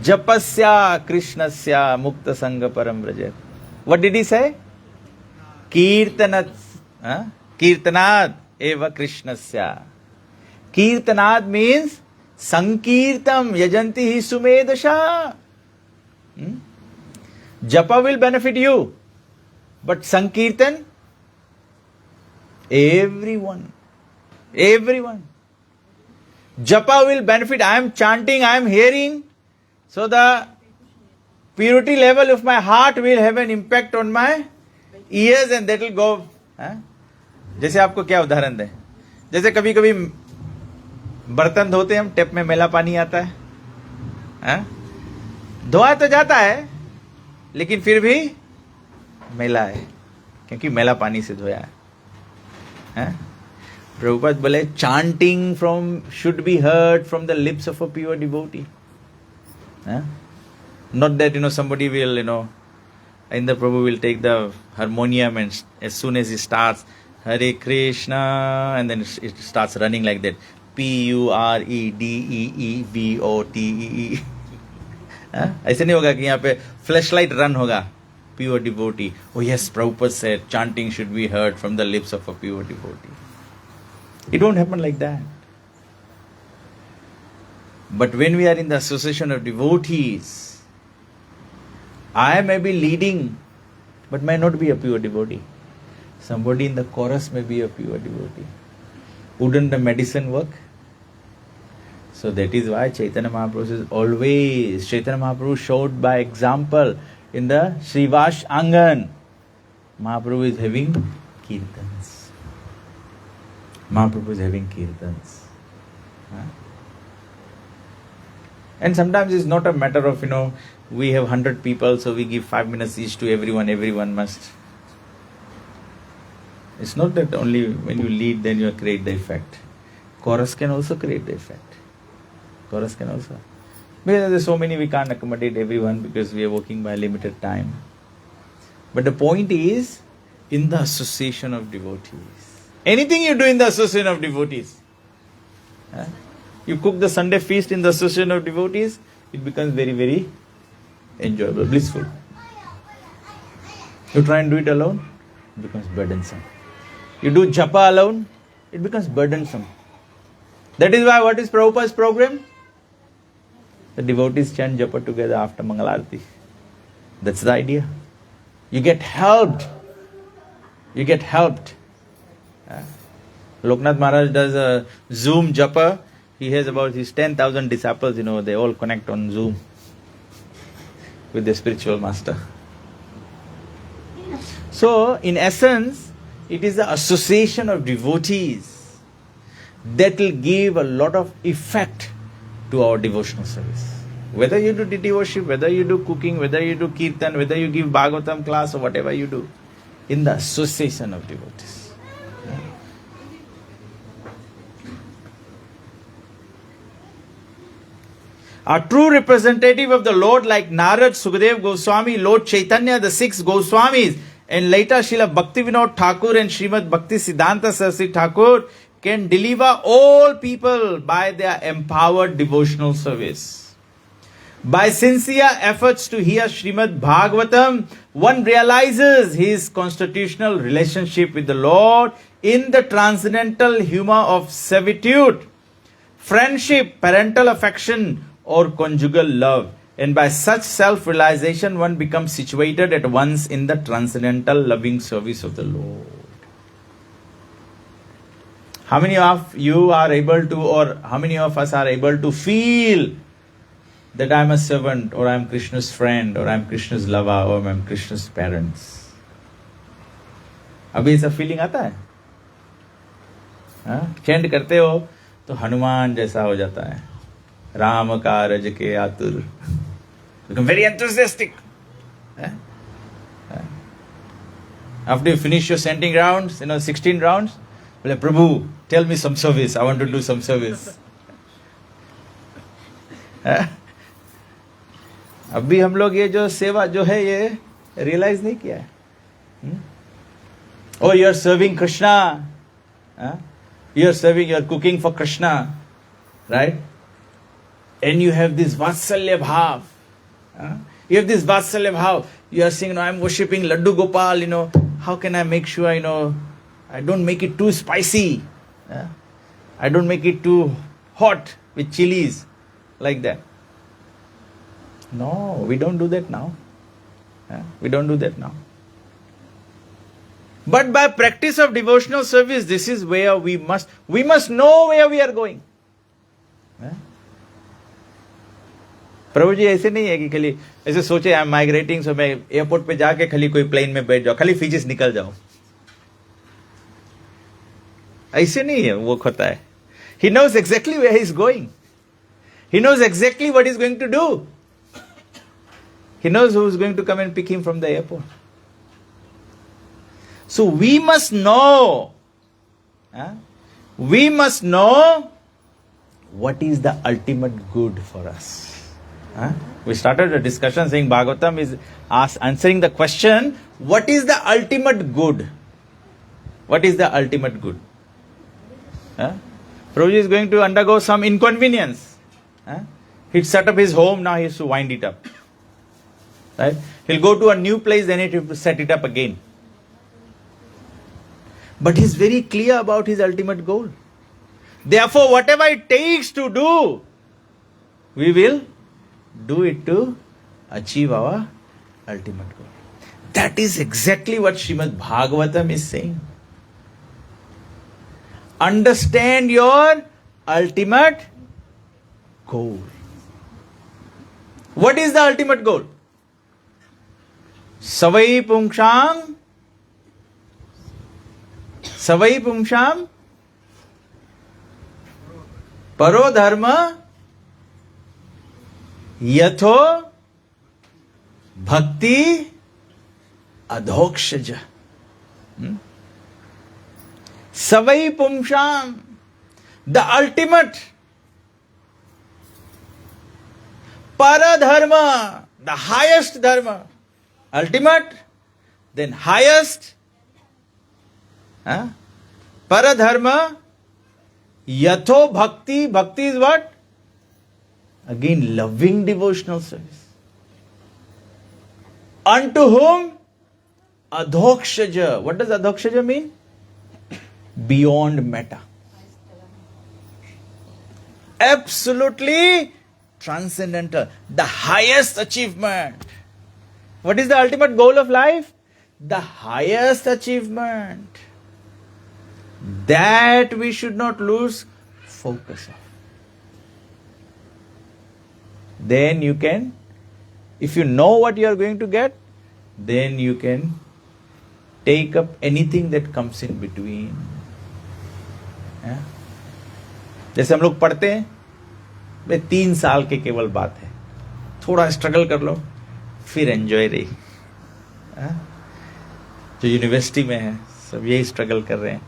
Japasya Krishnasya Mukta Sangha Param Vrajet. What did he say? Kirtanat eva Krishnasya. Kirtanad means Sankirtam yajanti hi sumedasha. Japa will benefit you, but Sankirtan, everyone. Japa will benefit. I am chanting, I am hearing, so the purity level of my heart will have an impact on my ears and that will go. जैसे आपको क्या उदाहरण दें, जैसे कभी कभी बर्तन धोते हम, टेप में मैला पानी आता है, धोया तो जाता है लेकिन फिर भी मैला है, क्योंकि मैला पानी से धोया है। Prabhupada bole, chanting should be heard from the lips of a pure devotee. Not that, somebody will, Indra Prabhu will take the harmonium and as soon as he starts, Hare Krishna, and then it starts running like that. Puredevote. ऐसे नहीं होगा कि यहाँ पे flashlight run होगा. Pure devotee. Oh yes, Prabhupada said chanting should be heard from the lips of a pure devotee. It won't happen like that. But when we are in the association of devotees, I may be leading, but may not be a pure devotee. Somebody in the chorus may be a pure devotee. Wouldn't the medicine work? So that is why Chaitanya Mahaprabhu says always, Chaitanya Mahaprabhu showed by example in the Srivash Angan. Mahaprabhu is having kirtans. Mahaprabhu is having kirtans. And sometimes it's not a matter of, we have 100 people, so we give 5 minutes each to everyone must. It's not that only when you lead then you create the effect. Chorus can also create the effect. Chorus can also. Because there's so many, we can't accommodate everyone because we are working by limited time. But the point is, in the association of devotees. Anything you do in the association of devotees. You cook the Sunday feast in the association of devotees, it becomes very, very enjoyable, blissful. You try and do it alone, it becomes burdensome. You do japa alone, it becomes burdensome. That is why what is Prabhupada's program? The devotees chant japa together after Mangalarti. That's the idea. You get helped. You get helped. Loknath Maharaj does a Zoom japa. He has about his 10,000 disciples, they all connect on Zoom with the spiritual master. So, in essence, it is the association of devotees that will give a lot of effect to our devotional service. Whether you do deity worship, whether you do cooking, whether you do kirtan, whether you give Bhagavatam class or whatever you do, in the association of devotees. A true representative of the Lord like Narad, Sukadev Goswami, Lord Chaitanya, the 6 Goswamis, and later Srila Bhaktivinoda Thakur and Srimad Bhakti Siddhanta Saraswati Thakur can deliver all people by their empowered devotional service. By sincere efforts to hear Srimad Bhagavatam, one realizes his constitutional relationship with the Lord in the transcendental humor of servitude, friendship, parental affection, or conjugal love. And by such self-realization, one becomes situated at once in the transcendental loving service of the Lord. How many of you are able to, or how many of us are able to feel that I am a servant, or I am Krishna's friend, or I am Krishna's lover, or I am Krishna's parents? अभी ऐसा feeling आता है? Chant करते हो तो हनुमान जैसा हो जाता है. राम कारज के आतुर. Become very enthusiastic. After you finish your chanting rounds, 16 rounds, like, Prabhu, tell me some service. I want to do some service. अभी हम लोग ये जो सेवा जो है ये रियलाइज नहीं किया है. Oh, you are serving Krishna. You are cooking for Krishna, right? And you have this Vatsalya Bhav. You have this Vatsalya Bhav. You are saying, I am worshipping Laddu Gopal, how can I make sure, I don't make it too spicy. I don't make it too hot with chilies, like that. No, we don't do that now. We don't do that now. But by practice of devotional service, this is where we must know where we are going. प्रभु जी ऐसे नहीं है कि खाली ऐसे सोचे I am migrating, सो मैं airport पे जाके खाली कोई प्लेन में बैठ जाओ, खाली फिजिक्स निकल जाओ. ऐसे नहीं है वो होता है. He knows exactly where he is going. He knows exactly what he is going to do. He knows who is going to come and pick him from the airport. So we must know we must know what is the ultimate good for us. We started a discussion saying Bhagavatam is answering the question, what is the ultimate good? What is the ultimate good? Prabhuji is going to undergo some inconvenience. He'd set up his home, now he has to wind it up. Right? He'll go to a new place, then he has to set it up again. But he's very clear about his ultimate goal. Therefore, whatever it takes to do, we will do it to achieve our ultimate goal. That is exactly what Srimad Bhagavatam is saying. Understand your ultimate goal. What is the ultimate goal? Savai pumsham paro dharma yatho bhakti adhokshaja. Savai pumsham, the ultimate. Paradharma, the highest dharma. Ultimate, then highest. Paradharma, yatho bhakti. Bhakti is what? Again, loving devotional service. Unto whom? Adhokshaja. What does adhokshaja mean? Beyond meta. Absolutely transcendental. The highest achievement. What is the ultimate goal of life? The highest achievement. That we should not lose focus of. Then you can, if you know what you are going to get, then you can take up anything that comes in between. जैसे हम लोग पढ़ते हैं, भाई 3 साल के केवल बात है, थोड़ा स्ट्रगल कर लो, फिर एंजॉय रही. जो यूनिवर्सिटी में है सब यही स्ट्रगल कर रहे हैं.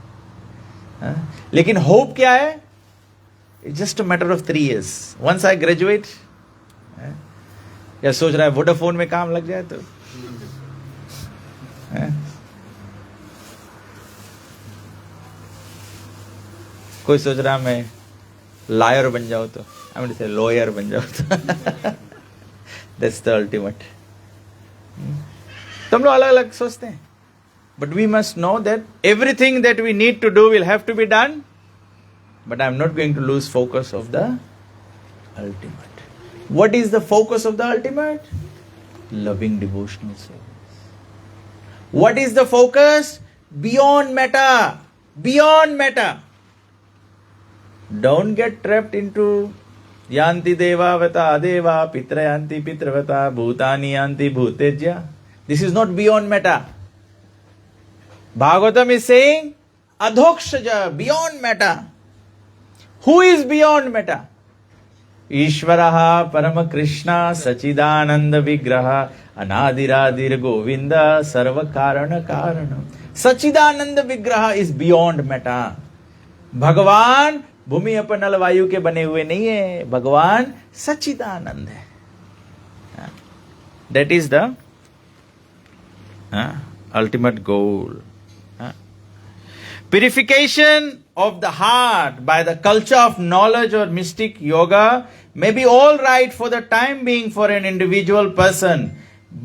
लेकिन होप क्या है? It's just a matter of 3 years. Once I graduate, या सोच रहा है वोडाफोन में काम लग जाए तो कोई सोच रहा मैं लायर बन जाऊं तो, आई मीन से लॉयर बन जाऊं तो. That's the ultimate. तो हम लोग अलग अलग सोचते हैं, but we must know that everything that we need to do will have to be done, but I am not going to lose focus of the ultimate. What is the focus of the ultimate? Loving devotional service. What is the focus? Beyond meta. Beyond meta. Don't get trapped into yanti deva vata adeva pitra yanti pitravata bhutani yanti bhutejya. This is not beyond meta. Bhagavatam is saying adhokshaja, beyond meta. Who is beyond meta? ईश्वरः परम कृष्ण सचिदानंद विग्रह अनादिरादिर गोविंद सर्व कारण कारणम. सचिदानंद विग्रह is beyond Meta. भगवान भूमि अपन नल वायु के बने हुए नहीं है, भगवान सचिदानंद है. That is the ultimate goal. Purification of the heart by the culture of knowledge or mystic yoga may be all right for the time being for an individual person,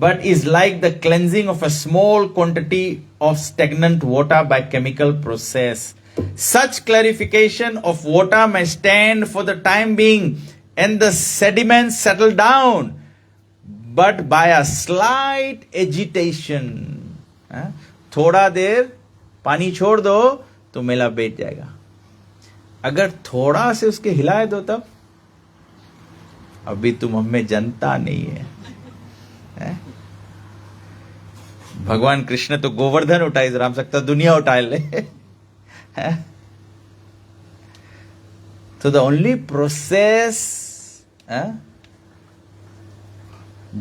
but is like the cleansing of a small quantity of stagnant water by chemical process. Such clarification of water may stand for the time being and the sediments settle down, but by a slight agitation. थोड़ा देर पानी छोड़ दो तो मेला बैठ जाएगा. अगर थोड़ा से उसके हिलाए दो तब, अभी तुम हमें जनता नहीं है. भगवान कृष्ण तो गोवर्धन उठाए, राम सकता दुनिया उठा ले. तो द ओनली प्रोसेस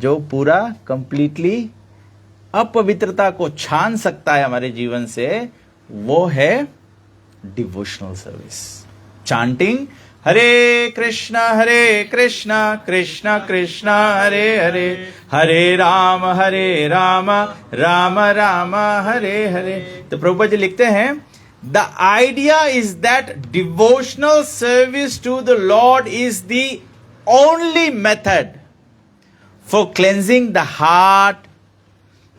जो पूरा कंप्लीटली अपवित्रता को छान सकता है हमारे जीवन से, वो है devotional service. Chanting Hare Krishna Krishna Krishna Hare Hare, Hare Rama Rama Rama Hare Hare. तो प्रभुपाद जी लिखते हैं, the idea is that devotional service to the Lord is the only method for cleansing the heart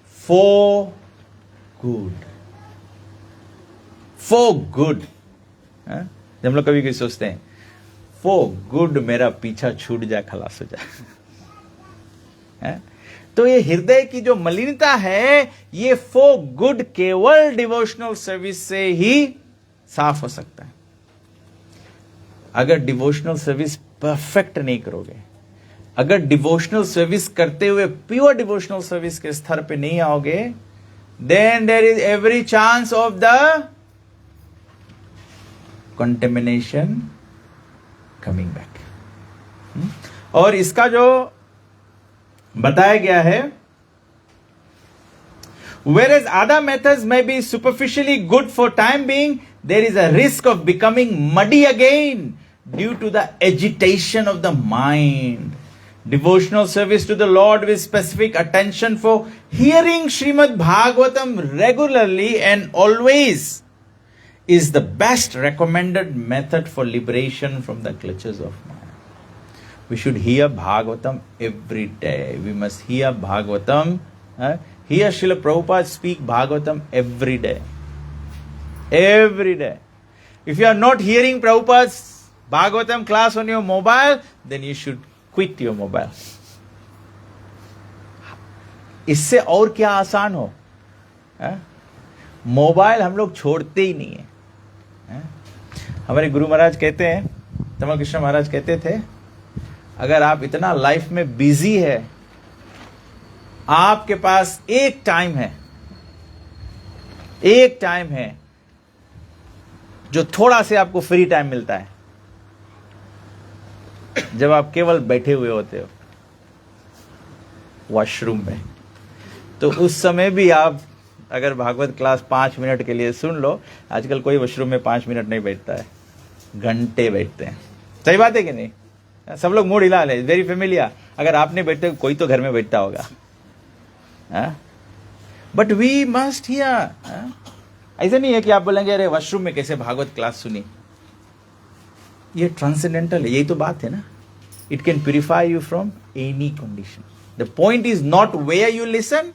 for good. For good. जब हम लोग कभी कभी सोचते हैं for good मेरा पीछा छूट जाए, खलास हो जाए, तो ये हृदय की जो मलिनता है ये for good केवल डिवोशनल सर्विस से ही साफ हो सकता है. अगर डिवोशनल सर्विस परफेक्ट नहीं करोगे, अगर डिवोशनल सर्विस करते हुए प्योर डिवोशनल सर्विस के स्तर पे नहीं आओगे, then there is every chance of the contamination coming back. और इसका जो बताया गया है, whereas other methods may be superficially good for time being, there is a risk of becoming muddy again due to the agitation of the mind. Devotional service to the Lord with specific attention for hearing Srimad Bhagavatam regularly and always is the best recommended method for liberation from the clutches of mind. We should hear Bhagavatam every day. We must hear Bhagavatam. Hear Srila Prabhupada speak Bhagavatam every day. Every day. If you are not hearing Prabhupada's Bhagavatam class on your mobile, then you should quit your mobile. इससे और क्या आसान हो? Mobile हम लोग छोड़ते ही नहीं है. हमारे गुरु महाराज कहते हैं, तमल कृष्ण महाराज कहते थे, अगर आप इतना लाइफ में बिजी है, आपके पास एक टाइम है जो थोड़ा से आपको फ्री टाइम मिलता है, जब आप केवल बैठे हुए होते हो वॉशरूम में, तो उस समय भी आप अगर भागवत क्लास 5 मिनट के लिए सुन लो. आजकल कोई वॉशरूम में 5 मिनट नहीं बैठता है, घंटे बैठते हैं. सही बात है कि नहीं? सब लोग मूड हिला ले, वेरी फेमिलियर. अगर आप नहीं बैठते, कोई तो घर में बैठता होगा. But we must hear. ऐसा नहीं है कि आप बोलेंगे अरे वॉशरूम में कैसे भागवत क्लास सुनी. ये ट्रांसेंडेंटल है, यही तो बात है ना. It can purify you from any condition. The point is not where you listen,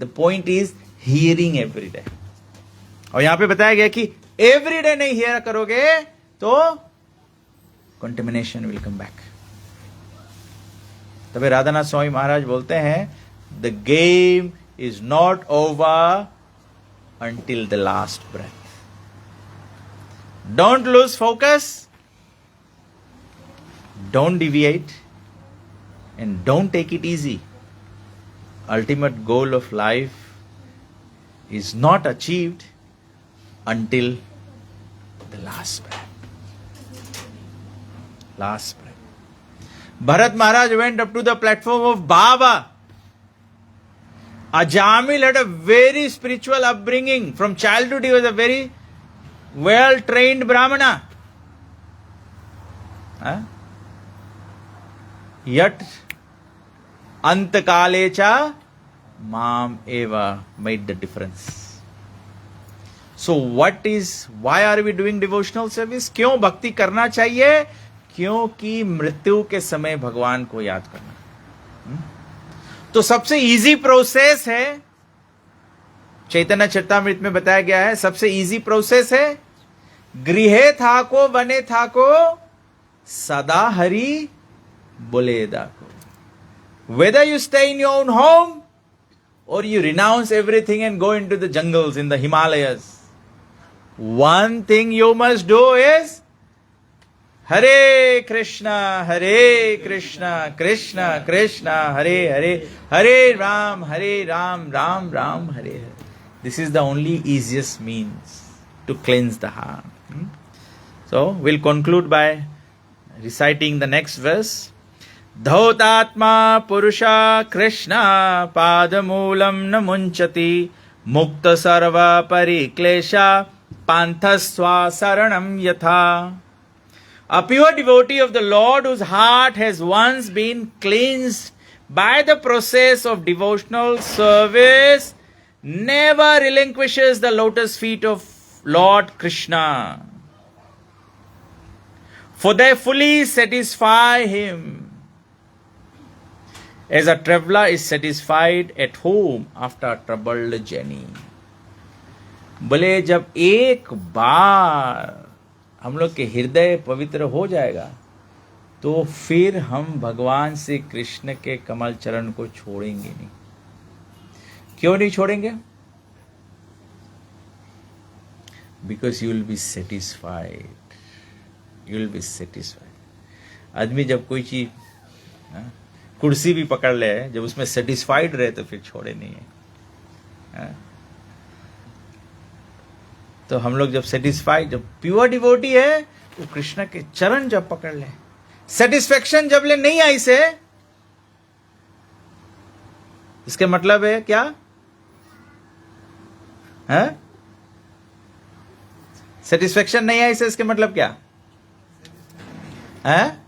the point is hearing every day. और यहां पे बताया गया कि एवरी डे नहीं हियर करोगे तो कंटेमिनेशन विल कम बैक. तभी राधानाथ स्वामी महाराज बोलते हैं, the game is not over until the last breath. Don't lose focus, don't deviate, and don't take it easy. Ultimate goal of life is not achieved until the last breath. Last breath. Bharat Maharaj went up to the platform of Baba. Ajamil had a very spiritual upbringing. From childhood he was a very well trained Brahmana. Yet Antakalecha Mam Eva made the difference. So why are we doing devotional service? क्यों भक्ति करना चाहिए? क्योंकि मृत्यु के समय भगवान को याद करना. तो सबसे इजी प्रोसेस है, चैतन्य चरितामृत में बताया गया है, सबसे इजी प्रोसेस है, गृहे थाको बने थाको सदा हरि बोले दाको. Whether you stay in your own home or you renounce everything and go into the jungles in the Himalayas, one thing you must do is Hare Krishna, Krishna Krishna, Hare Hare, Hare Ram, Ram Ram, Hare Hare. This is the only easiest means to cleanse the heart. So, we'll conclude by reciting the next verse. Dhautatma Purusha Krishna Padamulam Namunchati Mukta Sarva Pariklesha Panthasva saranam yatha. A pure devotee of the Lord whose heart has once been cleansed by the process of devotional service never relinquishes the lotus feet of Lord Krishna, for they fully satisfy him, as a traveler is satisfied at home after a troubled journey. बोले जब एक बार हम लोग के हृदय पवित्र हो जाएगा तो फिर हम भगवान श्री कृष्ण के कमल चरण को छोड़ेंगे नहीं. क्यों नहीं छोड़ेंगे? Because you will be satisfied. You will be satisfied. आदमी जब कोई चीज कुर्सी भी पकड़ ले, जब उसमें सेटिस्फाइड रहे तो फिर छोड़े नहीं है. तो हम लोग जब सेटिस्फाइड, जब प्योर डिवोटी है वो कृष्ण के चरण जब पकड़ ले, सेटिस्फेक्शन जब ले नहीं आई से, इसके मतलब है क्या है? सेटिस्फेक्शन नहीं आई से इसके मतलब क्या है?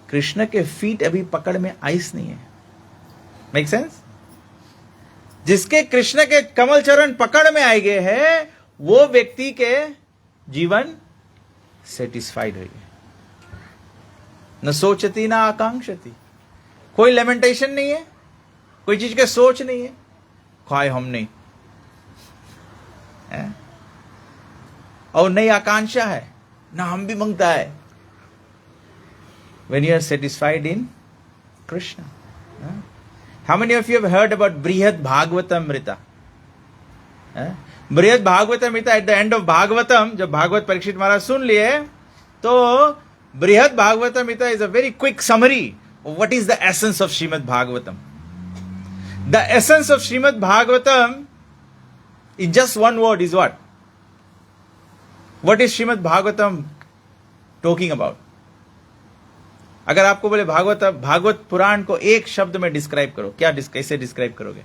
कृष्ण के फीट अभी पकड़ में आइस नहीं है. Make sense? जिसके कृष्ण के कमल चरण पकड़ में आए गए हैं वो व्यक्ति के जीवन सेटिस्फाइड है. न सोचती ना आकांक्षती. कोई लेमेंटेशन नहीं है, कोई चीज के सोच नहीं है, खाए हम नहीं है? और नई आकांक्षा है ना, हम भी मांगता है. when you are satisfied in Krishna. How many of you have heard about Brihad Bhagavatamrita? Brihad Bhagavatamrita, at the end of Bhagavatam, जब भागवत परीक्षित महाराज सुन लिए तो Brihad Bhagavatamrita is a very quick summary of what is the essence of Srimad Bhagavatam. The essence of Srimad Bhagavatam in just one word is what? What is Srimad Bhagavatam talking about? अगर आपको बोले भागवत पुराण को एक शब्द में describe करो, क्या कैसे डिस्क्राइब करोगे?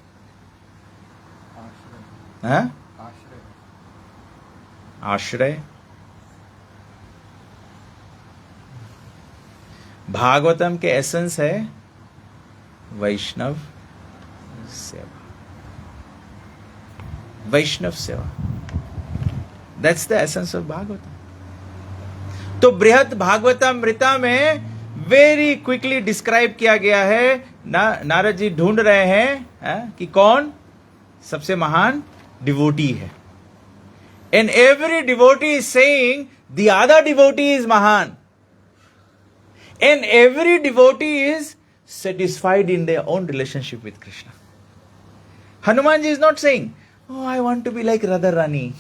आश्रय. भागवतम के एसेंस है वैष्णव सेवा. वैष्णव सेवा, that's the essence of Bhagavatam. तो बृहद भागवतमृता में वेरी क्विकली डिस्क्राइब किया गया है. नारद जी ढूंढ रहे हैं कि कौन सबसे महान डिवोटी है. And every devotee is saying the other devotee is महान. And every devotee is satisfied in their own relationship with Krishna. Hanuman ji is not saying, oh, I want to be like Radharani.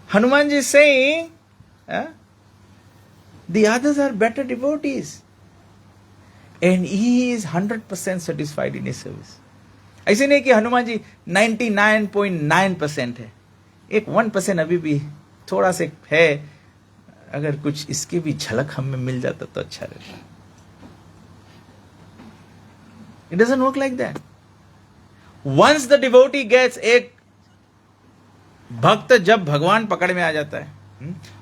Hanuman ji is saying, the others are better devotees. And he is 100% satisfied in his service. ऐसे नहीं कि हनुमान जी 99.9% है, एक 1% अभी भी थोड़ा से है. अगर कुछ इसकी भी झलक हमें मिल जाता तो अच्छा रहता. It doesn't work like that. Once the devotee gets, एक भक्त जब भगवान पकड़ में आ जाता है,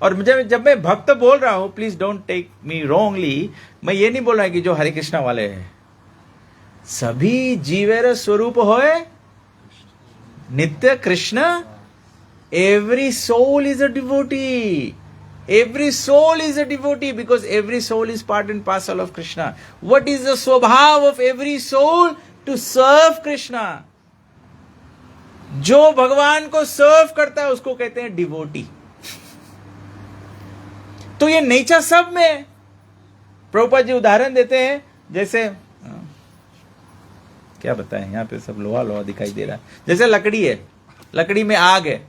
और मुझे जब मैं भक्त बोल रहा हूं, please don't take me wrongly, मैं ये नहीं बोल रहा कि जो हरे कृष्णा वाले हैं. सभी जीवेर स्वरूप होए नित्य Krishna. Every soul is a devotee. Every soul is a devotee because every soul is part and parcel of Krishna. What is the swabhav of every soul? To serve Krishna. जो भगवान को सर्व करता है उसको कहते हैं डिवोटी. तो ये नेचर सब में. प्रभुपाद जी उदाहरण देते हैं, जैसे क्या बताएं, यहां पे सब लोहा लोहा दिखाई दे रहा है. जैसे लकड़ी है, लकड़ी में आग है,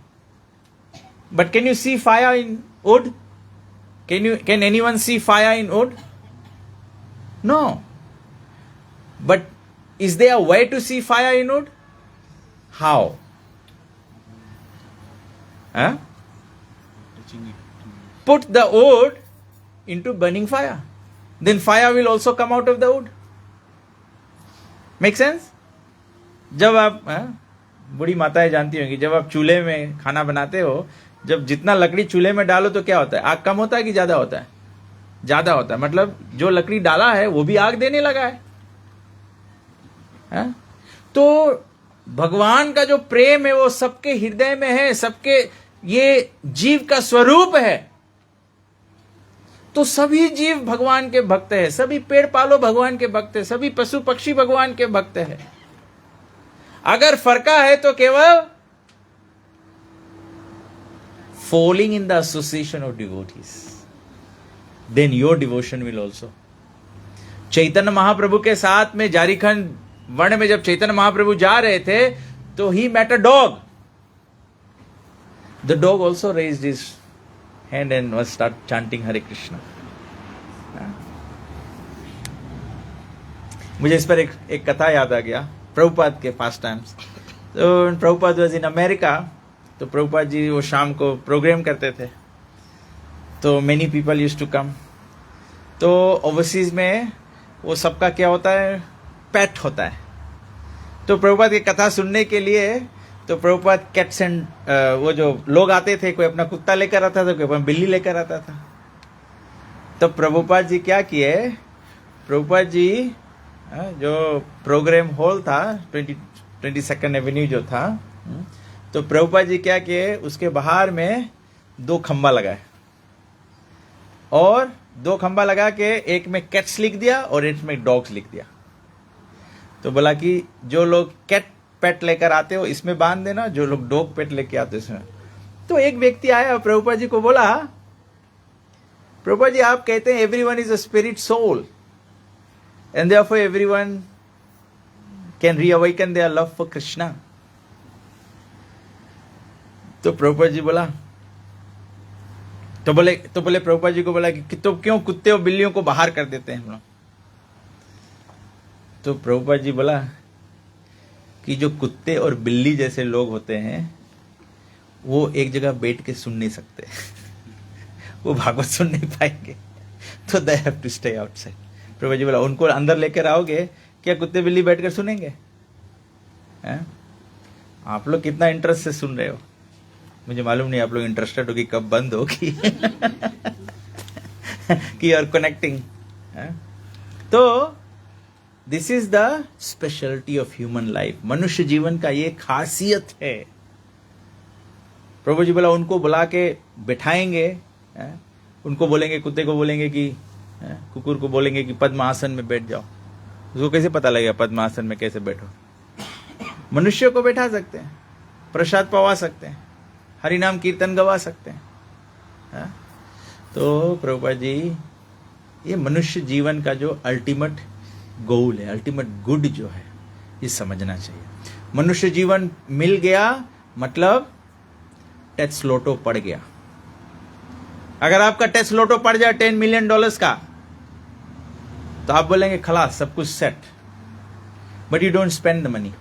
but can you see fire in wood? Can anyone see fire in wood? No. But is there a way to see fire in wood? How? Put the wood into burning fire. Then fire will also come out of the wood. Make sense? जब आप बूढ़ी माताएं जानती होंगी, जब आप चूल्हे में खाना बनाते हो, जब जितना लकड़ी चूल्हे में डालो तो क्या होता है, आग कम होता है कि ज्यादा होता है? ज्यादा होता है। मतलब जो लकड़ी डाला है वो भी आग देने लगा है। तो भगवान का जो प्रेम है वो सबके हृदय में है, सबके, ये जीव का स्वरूप है। तो सभी जीव भगवान के भक्त है, सभी पेड़ पालो भगवान के भक्त है, सभी पशु पक्षी भगवान के भक्त है। अगर फर्का है तो केवल falling in the association of devotees, then your devotion will also. Chaitanya Mahaprabhu के साथ में झारखंड वर्ण में जब चैतन्य महाप्रभु जा रहे थे तो he met a dog. The dog also raised his hand and was start chanting Hare Krishna. मुझे इस पर एक कथा याद आ गया, प्रभुपाद के पास्ट टाइम्स। तो प्रभुपाद वाज इन अमेरिका, तो प्रभुपाद जी वो शाम को प्रोग्राम करते थे, तो many people used to come. तो ओवरसीज में वो सबका क्या होता है, पेट होता है। तो प्रभुपाद की कथा सुनने के लिए तो प्रभुपाद कैट्स एंड वो जो लोग आते थे, कोई अपना कुत्ता लेकर आता था, कोई अपना बिल्ली लेकर आता था। तो प्रभुपाद जी क्या किए, प्रभुपाद जी जो प्रोग्राम हॉल था 22nd एवेन्यू जो था, तो प्रभुपाद जी क्या किए, उसके बाहर में 2 खंबा लगाए और 2 खंबा लगा के एक में कैट्स लिख दिया और एक में डॉग्स लिख दिया। तो बोला कि जो लोग कैट पेट लेकर आते हो इसमें बांध देना, जो लोग डॉग पेट लेके आते हो इसमें। तो एक व्यक्ति आया प्रभुपाद जी को बोला, प्रभुपाद जी आप कहते हैं everyone is a spirit soul and therefore everyone can reawaken their love for Krishna. तो प्रभुपाद जी बोला, तो बोले प्रभुपाद जी को बोला कि तो क्यों कुत्ते और बिल्लियों को बाहर कर देते हैं हम लोग। तो प्रभुपाद जी बोला कि जो कुत्ते और बिल्ली जैसे लोग होते हैं वो एक जगह बैठ के सुन नहीं सकते वो भागवत सुन नहीं पाएंगे, तो they have to stay outside. Prabhupada ji बोला उनको अंदर लेकर आओगे, क्या कुत्ते बिल्ली बैठकर सुनेंगे? आप लोग कितना इंटरेस्ट से सुन रहे हो, मुझे मालूम नहीं आप लोग इंटरेस्टेड होगी कब बंद होगी कि आर कनेक्टिंग। तो this is the speciality of human life. मनुष्य जीवन का ये खासियत है। प्रभु जी बोला उनको बुला के बिठाएंगे, उनको बोलेंगे, कुत्ते को बोलेंगे कि, कुकुर को बोलेंगे कि पद्म आसन में बैठ जाओ। उसको कैसे पता लगेगा पद्म आसन में कैसे बैठो? मनुष्य को बैठा सकते हैं, प्रसाद पवा सकते हैं, हरि नाम कीर्तन गवा सकते हैं। तो प्रभुपाद जी ये मनुष्य जीवन का जो अल्टीमेट गोल है, अल्टीमेट गुड जो है, ये समझना चाहिए। मनुष्य जीवन मिल गया मतलब टैक्स लोटो पड़ गया। अगर आपका टैक्स लोटो पड़ जाए $10 मिलियन का, तो आप बोलेंगे खलास सब कुछ set, but you don't spend the money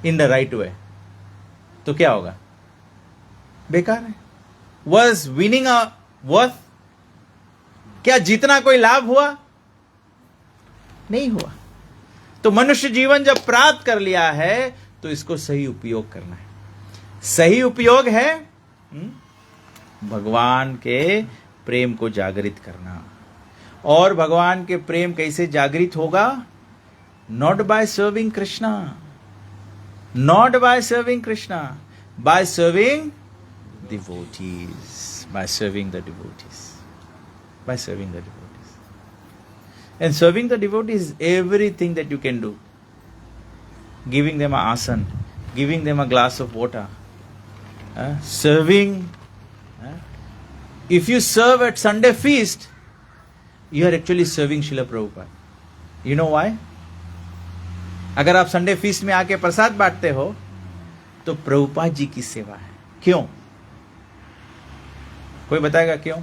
in the right way, तो क्या होगा? बेकार है। Was winning a worth? क्या जीतना कोई लाभ हुआ? नहीं हुआ। तो मनुष्य जीवन जब प्राप्त कर लिया है तो इसको सही उपयोग करना है। सही उपयोग है भगवान के प्रेम को जागृत करना। और भगवान के प्रेम कैसे जागृत होगा? Not by serving Krishna, not by serving Krishna, by serving devotees, by serving the devotees, by serving the devotees. And serving the devotees is everything that you can do. Giving them an asan, giving them a glass of water, serving. If you serve at Sunday feast, you are actually serving Srila Prabhupada. You know why? अगर आप Sunday feast में आके प्रसाद बांटते हो तो प्रभुपाद जी की सेवा है। क्यों? कोई बताएगा क्यों?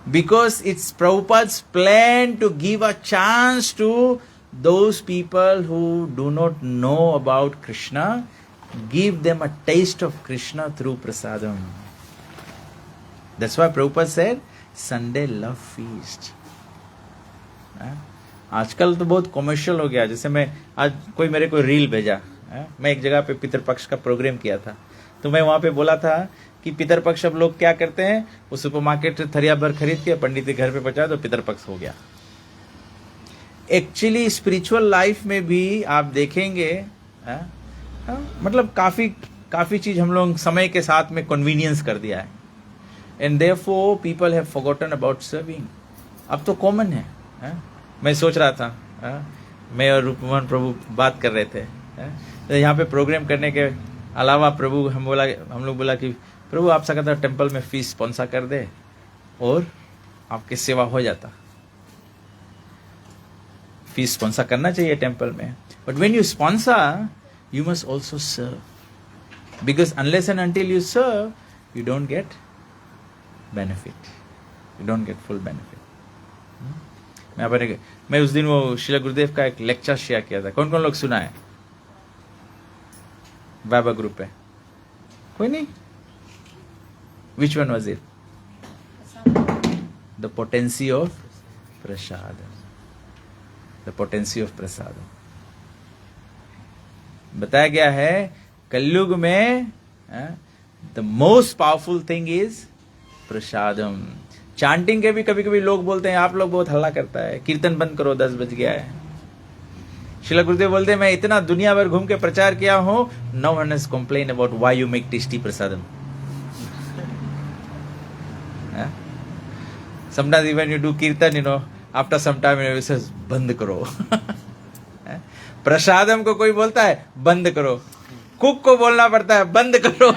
Because it's Prabhupada's plan to give a chance to those people who do not know about Krishna, give them a taste of Krishna through prasadam. That's why Prabhupada said Sunday love feast. आजकल तो बहुत commercial हो गया। जैसे मैं आज कोई मेरे को रील भेजा, मैं एक जगह पे पितरपक्ष का प्रोग्राम किया था, तो मैं वहां पे बोला था कि पितरपक्ष अब लोग क्या करते हैं, वो सुपरमार्केट से थरिया भर खरीद के पंडित के घर पे पहुंचा तो पितरपक्ष हो गया। एक्चुअली स्पिरिचुअल लाइफ में भी आप देखेंगे मतलब काफी चीज हम लोग समय के साथ में कन्वीनियंस कर दिया है, and therefore people have forgotten about serving. अब तो कॉमन है। मैं सोच रहा था, मैं और रूपमोहन प्रभु बात कर रहे थे, तो यहाँ पे प्रोग्राम करने के अलावा प्रभु हम लोग बोला कि प्रभु आप सकता टेम्पल में फीस स्पॉन्सर कर दे और आपकी सेवा हो जाता। फीस स्पॉन्सर करना चाहिए टेम्पल में, but when you sponsor you must also serve, because unless and until you serve you don't get benefit, you don't get full benefit. मैं उस दिन वो श्रील गुरुदेव का एक लेक्चर शेयर किया था। कौन कौन लोग सुना है बाबा ग्रुप पे? कोई नहीं? Which one was it? The potency of prasad, the potency of prasad. बताया गया है कलयुग में the most powerful thing is prasadam. Chanting के भी कभी कभी लोग बोलते हैं आप लोग बहुत हल्ला करता है, कीर्तन बंद करो 10 बज गया है। श्रील गुरुदेव बोलते हैं मैं इतना दुनिया भर घूम के प्रचार किया हूं, no one has complain about why you make tasty prasadam. Sometimes even you do kirtan, after some time you say बंद करो। प्रसादम को कोई बोलता है बंद करो, कुक को बोलना पड़ता है बंद करो।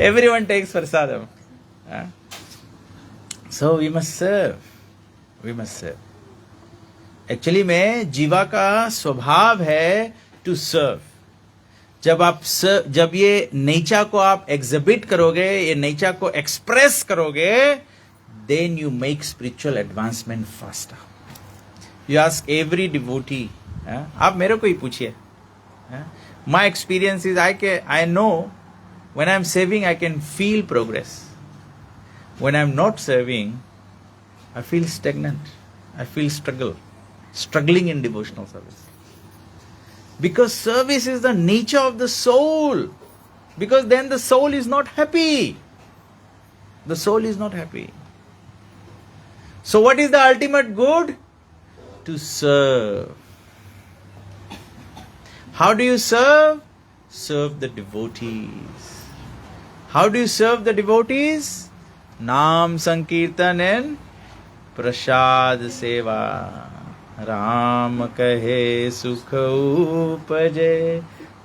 Everyone takes prasadam. So we must serve, we must serve. Actually में जीवा का स्वभाव है टू सर्व। जब ये नेचर को आप एग्जिबिट करोगे, ये नेचर को एक्सप्रेस करोगे, then you make spiritual advancement faster. You ask every devotee, आप मेरे को ही पूछिए, my experience is I know when I am serving I can feel progress. When I'm not serving, I feel stagnant. I feel struggling in devotional service. Because service is the nature of the soul. Because then the soul is not happy. The soul is not happy. So what is the ultimate good? To serve. How do you serve? Serve the devotees. How do you serve the devotees? नाम संकीर्तन and प्रसाद सेवा। राम कहे सुख उपजे,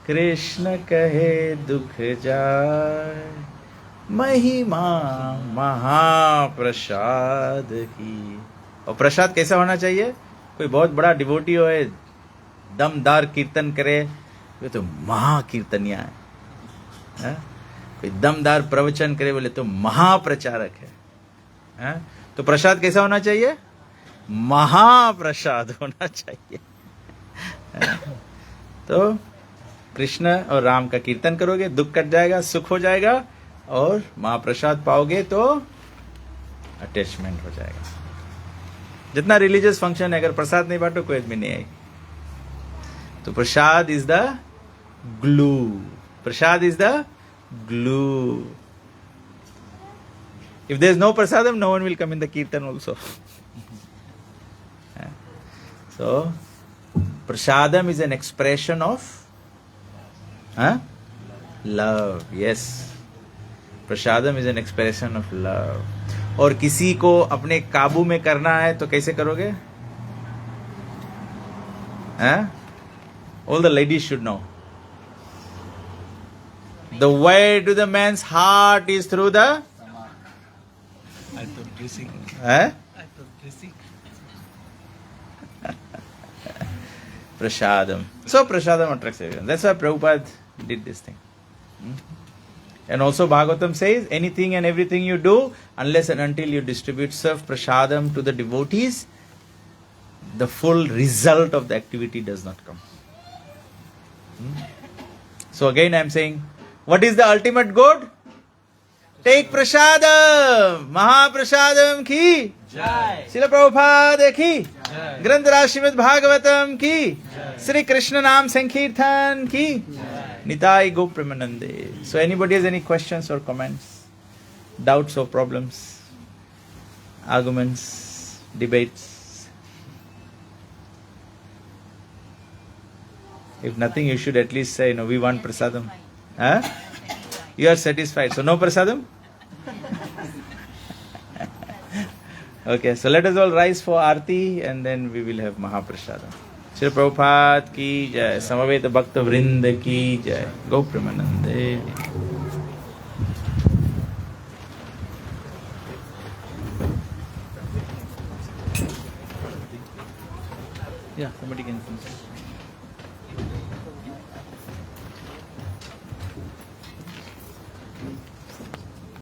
कृष्ण कहे दुख जाय, महिमा महाप्रसाद की। और प्रसाद कैसा होना चाहिए? कोई बहुत बड़ा डिवोटी हो, दमदार कीर्तन करे, ये तो महाकीर्तनिया है। कोई दमदार प्रवचन करे बोले तो महाप्रचारक है। तो प्रसाद कैसा होना चाहिए? महाप्रसाद होना चाहिए। तो कृष्ण और राम का कीर्तन करोगे, दुख कट जाएगा, सुख हो जाएगा, और महाप्रसाद पाओगे तो अटैचमेंट हो जाएगा। जितना रिलीजियस फंक्शन है, अगर प्रसाद नहीं बांटो कोई आदमी नहीं आएगी। तो prasad is the glue, prasad is the glue. If there is no prasadam, no one will come in the kirtan also. So, prasadam is an expression of love. Yes, prasadam is an expression of love. और किसी को अपने काबू में करना है तो कैसे करोगे? All the ladies should know. The way to the man's heart is through the I thought dressing. Prasadam. So prasadam attracts everyone. That's why Prabhupada did this thing. And also Bhagavatam says, anything and everything you do, unless and until you distribute serve prasadam to the devotees, the full result of the activity does not come. So again I am saying, what is the ultimate good? Take prasadam. Mahaprasadam ki. Srila Prabhupada ki. Granthara Srimad Bhagavatam ki. Sri Krishna Nam Sankirtan ki. Nitai Go Premanande. So anybody has any questions or comments? Doubts or problems? Arguments? Debates? If nothing, you should at least say, no, we want prasadam. Huh? You are satisfied. So no prasadam? Okay, so let us all rise for Aarti and then we will have Mahaprasadam. Shri Prabhupada ki jai, Samaveta Bhakta Vrinda ki jai, Go Premanande. Yeah, somebody can.